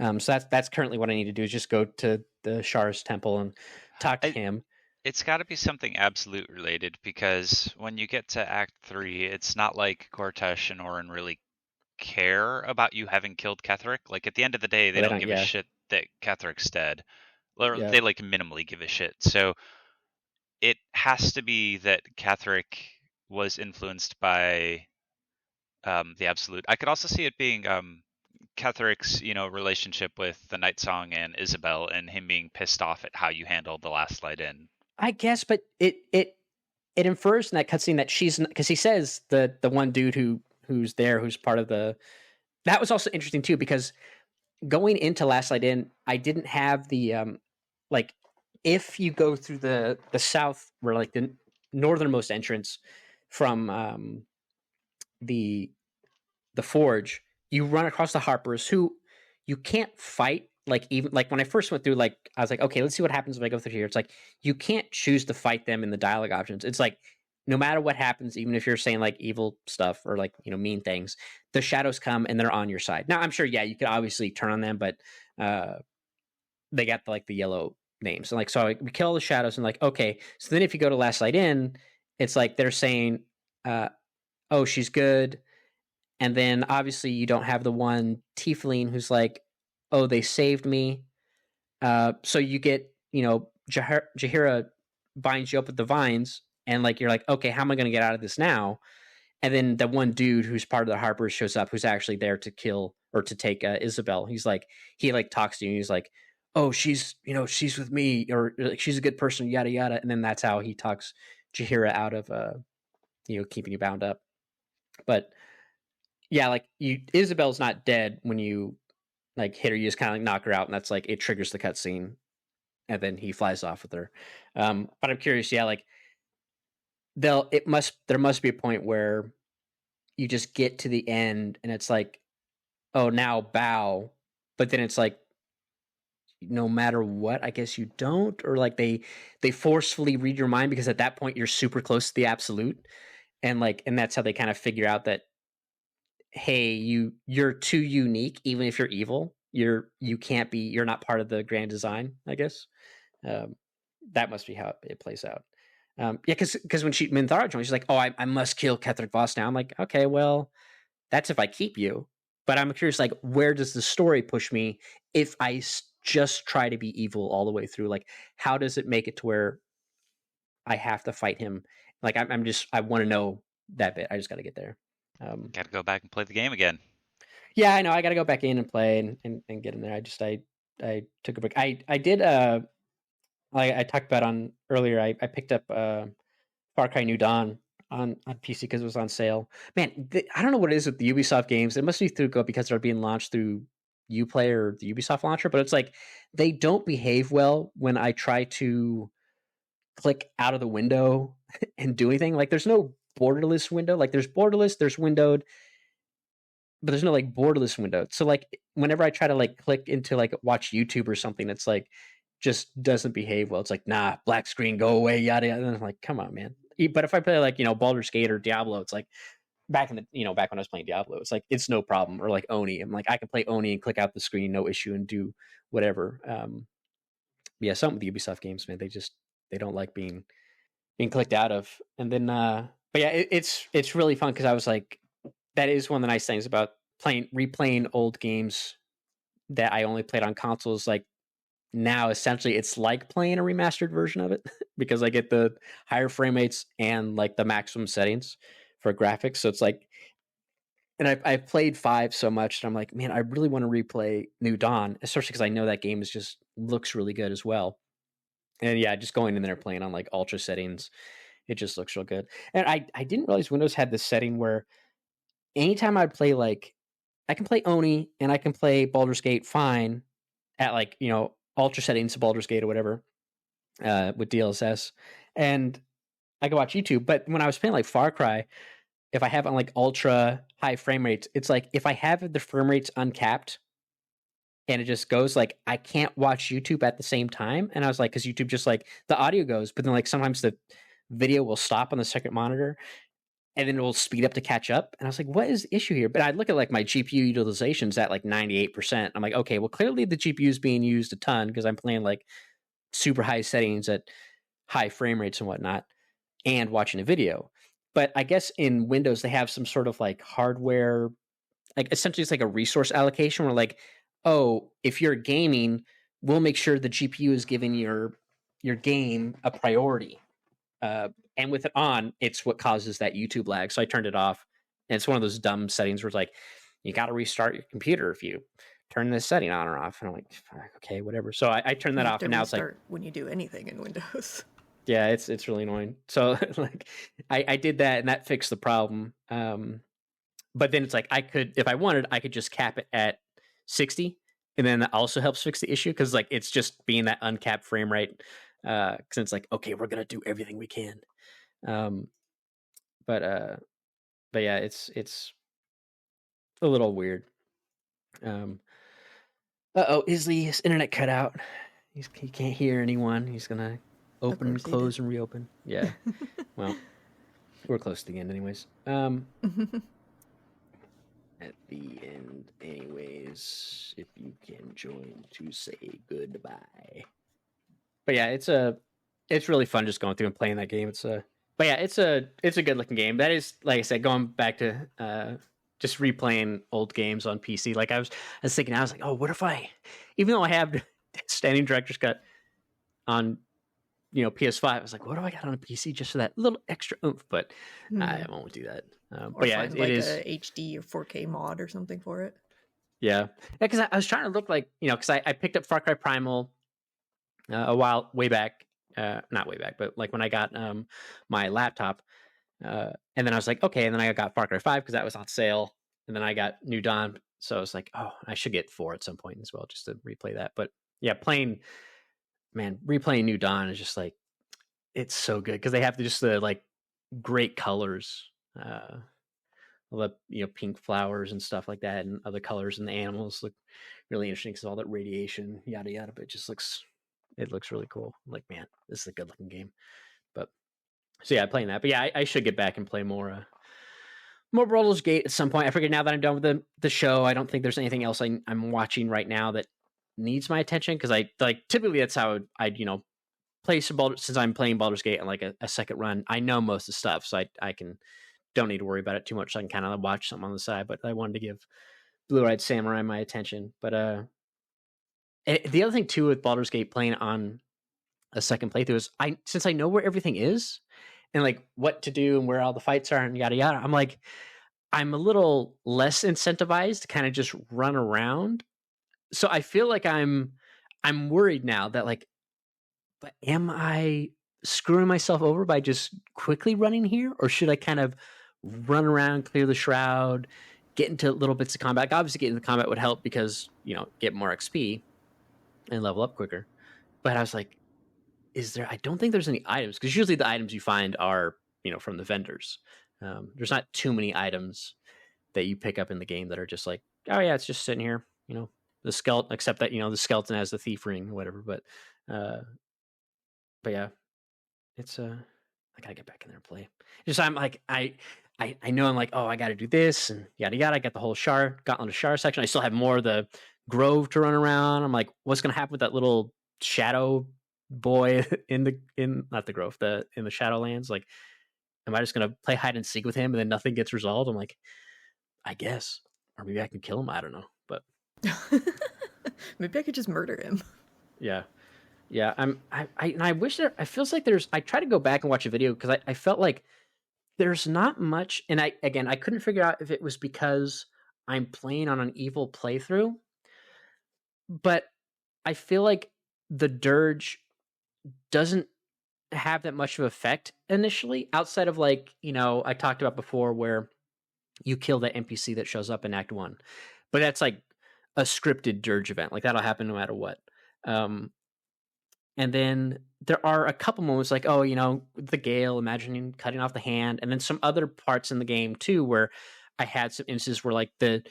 So that's currently what I need to do is just go to the Shar's temple and talk to him. It's got to be something absolute related, because when you get to Act 3, it's not like Cortesh and Orin really care about you having killed Ketherick. Like, at the end of the day, they don't give a shit that Ketherick's dead. Or they like minimally give a shit. So it has to be that Ketherick was influenced by the absolute. I could also see it being Ketherick's, relationship with the Night Song and Isabel, and him being pissed off at how you handled the Last Light In. I guess, but it infers in that cutscene that she's, because he says the one dude who's there, who's part of the. That was also interesting too, because going into Last Light In, I didn't have the like, if you go through the south, where like the northernmost entrance from the forge, you run across the Harpers, who you can't fight. Like, even like when I first went through, like I was like, okay, let's see what happens if I go through here. It's like you can't choose to fight them in the dialogue options. It's like no matter what happens, even if you're saying like evil stuff or like mean things, the shadows come and they're on your side. Now I'm sure, yeah, you could obviously turn on them, but they got the yellow names. And like, so we kill the shadows and like, okay, so then if you go to Last Light In, it's like they're saying, oh, she's good. And then obviously you don't have the one tiefling who's like, oh, they saved me. So you get, Jahira binds you up with the vines, and like you're like, okay, how am I going to get out of this now? And then the one dude who's part of the Harpers shows up, who's actually there to kill or to take Isabel. He talks to you, and he's like, oh, she's with me, or like she's a good person, yada yada. And then that's how he talks Jahira out of keeping you bound up. But yeah, like Isabel's not dead when you like hit her. You just kind of like knock her out, and that's like it triggers the cutscene, and then he flies off with her. But I'm curious, yeah, like there must be a point where you just get to the end, and it's like, oh, now bow, but then it's like, no matter what, I guess you don't, or like they forcefully read your mind, because at that point you're super close to the absolute, and that's how they kind of figure out that, hey, you're too unique, even if you're evil, you're not part of the grand design, I guess. That must be how it plays out. Yeah, because when Minthara joins, she's like, oh, I must kill Ketherick Voss now. I'm like, okay, well, that's if I keep you. But I'm curious, like, where does the story push me if I just try to be evil all the way through? Like, how does it make it to where I have to fight him? Like, I want to know that bit. I just got to get there. Got to go back and play the game again. Yeah, I know. I got to go back in and play and get in there. I took a break. I did. I talked about on earlier. I picked up Far Cry New Dawn on PC because it was on sale. Man, I don't know what it is with the Ubisoft games. It must be because they're being launched through Uplay or the Ubisoft launcher. But it's like they don't behave well when I try to click out of the window and do anything. Like, there's no borderless window. Like, there's borderless, there's windowed, but there's no like borderless window. So like whenever I try to like click into like watch YouTube or something, it's like just doesn't behave well. It's like, nah, black screen, go away, yada yada. And I'm like, come on, man. But if I play like, Baldur's Gate or Diablo, it's like back when I was playing Diablo, it's like it's no problem. Or like Oni. I'm like, I can play Oni and click out the screen, no issue, and do whatever. Yeah, some of the Ubisoft games, man, they don't like being clicked out of. And then but yeah, it's really fun because I was like, that is one of the nice things about replaying old games that I only played on consoles. Like, now essentially it's like playing a remastered version of it because I get the higher frame rates and like the maximum settings for graphics. So it's like and I've played 5 so much, and I'm like, man, I really want to replay New Dawn, especially because I know that game is just looks really good as well. And yeah, just going in there playing on like ultra settings, it just looks real good. And I didn't realize Windows had this setting where anytime I'd play like I can play Oni and I can play Baldur's Gate fine at like, ultra settings of Baldur's Gate or whatever, with DLSS. And I can watch YouTube. But when I was playing like Far Cry, if I have on like ultra high frame rates, it's like if I have the frame rates uncapped and it just goes like I can't watch YouTube at the same time. And I was like, because YouTube just like the audio goes, but then like sometimes the video will stop on the second monitor and then it will speed up to catch up. And I was like, what is the issue here? But I'd look at like my GPU utilization's at like 98%. I'm like, okay, well, clearly the GPU is being used a ton because I'm playing like super high settings at high frame rates and whatnot and watching a video. But I guess in Windows, they have some sort of like hardware, like essentially it's like a resource allocation where like, oh, if you're gaming, we'll make sure the GPU is giving your game a priority. And with it on, it's what causes that YouTube lag. So I turned it off. And it's one of those dumb settings where it's like, you got to restart your computer if you turn this setting on or off. And I'm like, okay, whatever. So I turned that off, and now it's like when you do anything in Windows. Yeah, it's really annoying. So like I did that, and that fixed the problem. But then it's like I could, if I wanted, I could just cap it at 60, and then that also helps fix the issue because like it's just being that uncapped frame rate. Because it's like, okay, we're gonna do everything we can. But yeah, it's a little weird. Isli, his internet cut out. He can't hear anyone. He's gonna open and close and reopen. Yeah. Well, we're close to the end anyways. At the end anyways, if you can join to say goodbye. But yeah, it's really fun just going through and playing that game. It's a good looking game. That is, like I said, going back to just replaying old games on PC. Like I was thinking, I was like, oh, what if even though I have Standing Director's Cut on PS5, I was like, what do I got on a PC just for that little extra oomph? But I won't do that. But yeah, it is a HD or 4K mod or something for it. Yeah, because I was trying to look like because I picked up Far Cry Primal way back, not way back, but like when I got my laptop, and then I was like, okay, and then I got Far Cry 5 because that was on sale, and then I got New Dawn, so I was like, oh, I should get 4 at some point as well just to replay that. But yeah, replaying New Dawn is just like, it's so good because they have just the like great colors, all the pink flowers and stuff like that, and other colors, and the animals look really interesting because all that radiation, yada yada. But it looks really cool. I'm like, man, this is a good looking game. But so yeah, playing that. But yeah, I should get back and play more Baldur's Gate at some point. I figured now that I'm done with the show, I don't think there's anything else I'm watching right now that needs my attention because I like typically that's how I'd play some Baldur's, since I'm playing Baldur's Gate on like a second run. I know most of the stuff, so I don't need to worry about it too much. So I can kind of watch something on the side. But I wanted to give Blue-Eyed Samurai my attention. But the other thing too with Baldur's Gate playing on a second playthrough is since I know where everything is and like what to do and where all the fights are and yada yada, I'm a little less incentivized to kind of just run around. So I feel like I'm worried now that like, but am I screwing myself over by just quickly running here, or should I kind of run around, clear the shroud, get into little bits of combat? Like obviously, getting into combat would help because get more XP and level up quicker. But I was like, I don't think there's any items because usually the items you find are from the vendors. There's not too many items that you pick up in the game that are just like, oh yeah, it's just sitting here. The skeleton, except that the skeleton has the thief ring or whatever. But yeah, it's I gotta get back in there and play. Just I'm like I know I'm like, oh, I gotta do this and yada yada. I got the whole Gauntlet of Shar section. I still have more of the Grove to run around. I'm like, what's gonna happen with that little shadow boy in the Shadowlands? Like, am I just gonna play hide and seek with him and then nothing gets resolved? I'm like, I guess, or maybe I can kill him. I don't know, but maybe I could just murder him. Yeah. I wish I feels like I try to go back and watch a video because I felt like there's not much, and I couldn't figure out if it was because I'm playing on an evil playthrough, but I feel like the dirge doesn't have that much of effect initially, outside of like, I talked about before where you kill the NPC that shows up in Act 1. But that's like a scripted dirge event. Like that'll happen no matter what. Um, and then there are a couple moments like, oh, the gale, imagining cutting off the hand, and then some other parts in the game too where I had some instances where like the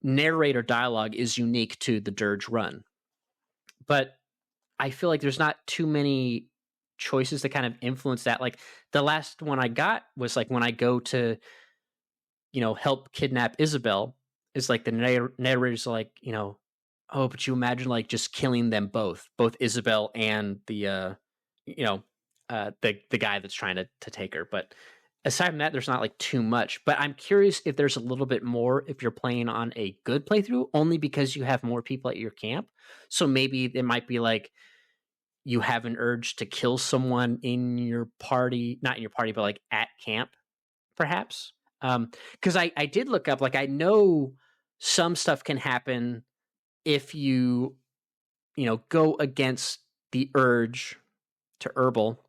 narrator dialogue is unique to the dirge run. But I feel like there's not too many choices to kind of influence that. Like the last one I got was like when I go to, help kidnap Isabel, is like the narrator's like, oh, but you imagine like just killing them both Isabel and the the guy that's trying to take her. But aside from that, there's not like too much. But I'm curious if there's a little bit more if you're playing on a good playthrough, only because you have more people at your camp. So maybe it might be like you have an urge to kill someone in your party, not in your party, but like at camp, perhaps. Because I did look up, like I know some stuff can happen if you go against the urge to herbal.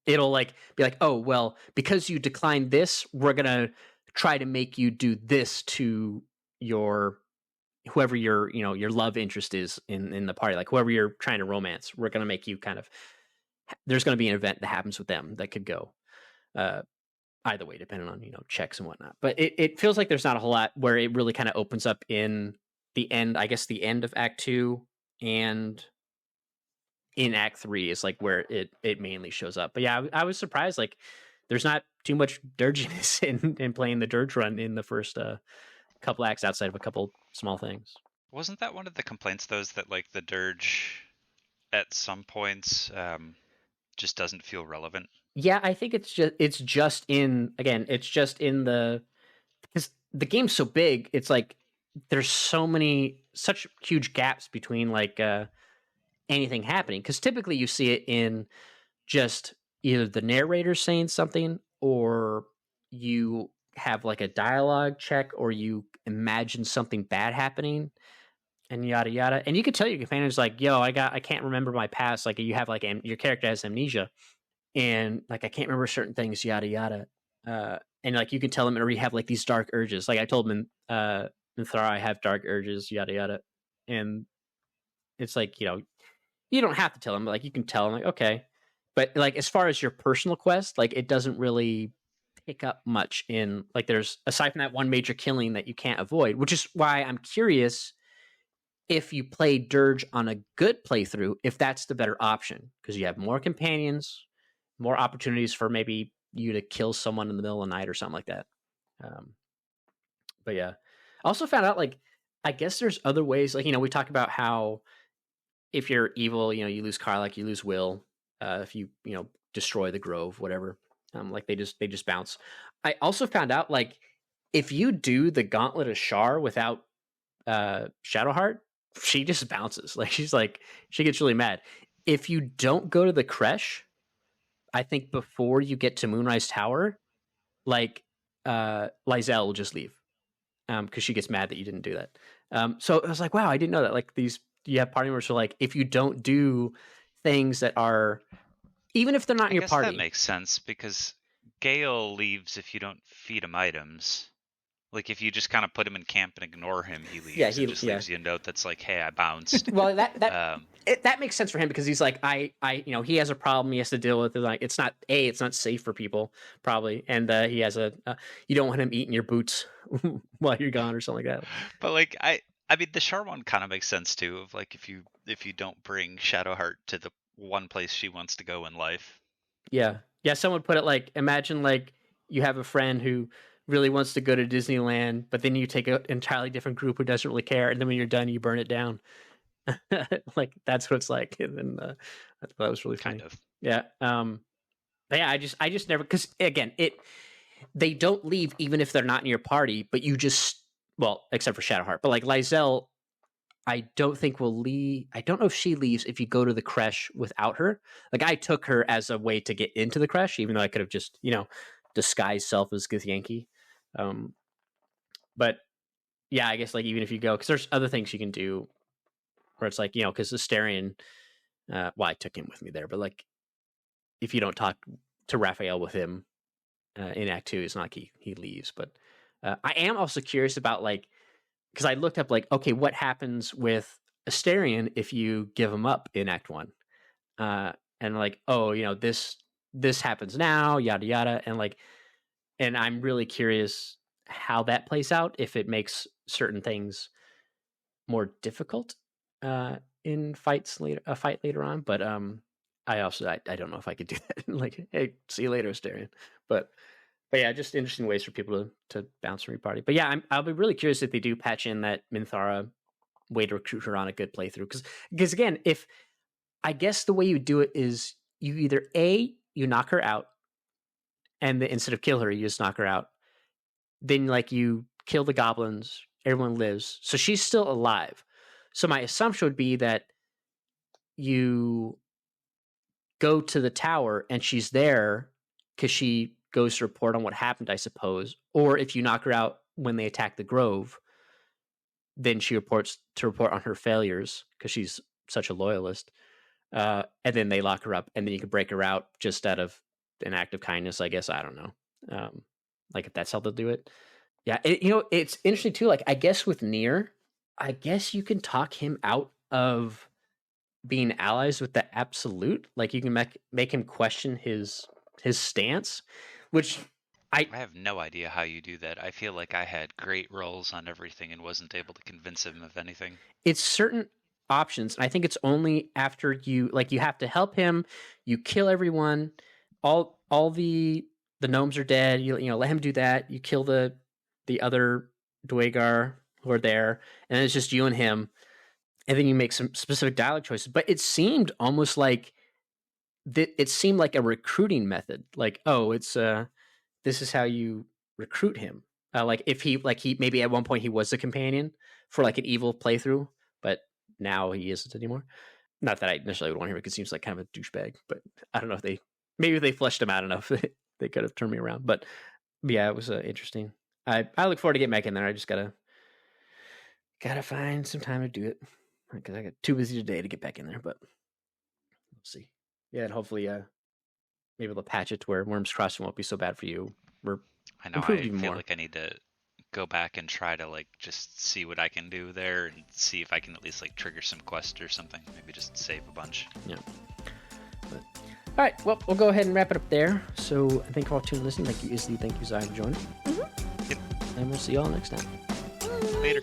It'll like be like, oh well, because you declined this, we're gonna try to make you do this to your whoever your your love interest is in the party, like whoever you're trying to romance. We're gonna make you kind of, there's gonna be an event that happens with them that could go either way, depending on checks and whatnot. But it feels like there's not a whole lot where it really kind of opens up in the end. I guess the end of Act 2 and in Act 3 is like where it mainly shows up. But yeah, I was surprised. Like, there's not too much dirginess in playing the dirge run in the first couple acts, outside of a couple small things. Wasn't that one of the complaints, though, is that like the dirge at some points just doesn't feel relevant? Yeah, I think it's just in the, because the game's so big, it's like there's such huge gaps between like anything happening, because typically you see it in just either the narrator saying something, or you have like a dialogue check, or you imagine something bad happening, and yada yada. And you could tell your companions like, yo, I can't remember my past. Like you have like your character has amnesia, and like I can't remember certain things, yada yada. And like you can tell them, or you have like these dark urges. Like I told them in Thara, I have dark urges, yada yada. And it's like, you don't have to tell them, but like you can tell them, like, okay. But like as far as your personal quest, like it doesn't really pick up much in, like, there's, aside from that one major killing that you can't avoid, which is why I'm curious if you play Dirge on a good playthrough, if that's the better option, because you have more companions, more opportunities for maybe you to kill someone in the middle of the night or something like that. But yeah, I also found out, like, I guess there's other ways, like, we talk about how if you're evil, you lose Karlach, you lose Will, if you destroy the grove, whatever. Like they just bounce. I also found out, like, if you do the Gauntlet of Shar without Shadowheart, she just bounces. Like she gets really mad. If you don't go to the Kresh, I think before you get to Moonrise Tower, like Lizelle will just leave, because she gets mad that you didn't do that. So I was like, wow, I didn't know that. Like you have party members who are like, if you don't do things that are, even if they're not in your party. That makes sense, because Gale leaves if you don't feed him items. Like if you just kind of put him in camp and ignore him, he leaves. Yeah, he just leaves you a note that's like, "Hey, I bounced." Well, that makes sense for him, because he's like, he has a problem he has to deal with. Like, it's not safe for people probably, and he has you don't want him eating your boots while you're gone or something like that. But like I mean, the Char one kind of makes sense too. Of like if you don't bring Shadowheart to the one place she wants to go in life. Yeah. Someone put it like, imagine like you have a friend who really wants to go to Disneyland, but then you take an entirely different group who doesn't really care, and then when you're done, you burn it down. Like that's what it's like. And then I thought that was really funny. Kind of. Yeah. But yeah, I just never, because again, they don't leave even if they're not in your party, but you just, well, except for Shadowheart, but like Lizelle, I don't think will leave. I don't know if she leaves if you go to the Kresh without her. Like I took her as a way to get into the Kresh, even though I could have just, disguised self as Githyanki. But yeah, I guess like even if you go, because there's other things you can do where it's like, because Asterion, well, I took him with me there, but like if you don't talk to Raphael with him in Act 2, it's not like he leaves. But I am also curious about like, because I looked up like, okay, what happens with Asterion if you give him up in Act 1? And like, oh, this happens now, yada yada, and I'm really curious how that plays out, if it makes certain things more difficult in fights later, a fight later on. But I don't know if I could do that. Like, hey, see you later, Asterion. But yeah, just interesting ways for people to bounce from your party. But yeah, I'll be really curious if they do patch in that Minthara way to recruit her on a good playthrough. Because again, if I guess the way you do it is you either you knock her out, and instead of kill her, you just knock her out. Then like you kill the goblins, everyone lives, so she's still alive. So my assumption would be that you go to the tower and she's there because she goes to report on what happened, I suppose. Or if you knock her out when they attack the grove, then she report on her failures because she's such a loyalist. And then they lock her up, and then you can break her out just out of an act of kindness, I guess. I don't know. Like if that's how they'll do it. Yeah, it's interesting too. Like I guess with Nier, I guess you can talk him out of being allies with the Absolute. Like you can make him question his stance, which I have no idea how you do that. I feel like I had great rolls on everything and wasn't able to convince him of anything. It's certain options, and I think it's only after you have to help him. You kill everyone. All the gnomes are dead. You let him do that. You kill the other Dwagar who are there, and it's just you and him. And then you make some specific dialogue choices. But it seemed almost like it seemed like a recruiting method. Like, oh, it's this is how you recruit him. Like if he maybe at one point he was a companion for like an evil playthrough, but now he isn't anymore. Not that I necessarily would want him because he seems like kind of a douchebag, but I don't know if maybe they fleshed him out enough. They could have turned me around. But yeah, it was interesting. I look forward to getting back in there. I just gotta find some time to do it because I got too busy today to get back in there. But we'll see. Yeah, and hopefully, maybe they'll patch it to where Worms Crossing won't be so bad for you. I know. I feel like I need to go back and try to like just see what I can do there and see if I can at least like trigger some quests or something. Maybe just save a bunch. Yeah. But, all right. Well, we'll go ahead and wrap it up there. So thank you all for tuning in and listening. Thank you, Isli. Thank you, Zai, for joining. Yep. And we'll see you all next time. Later.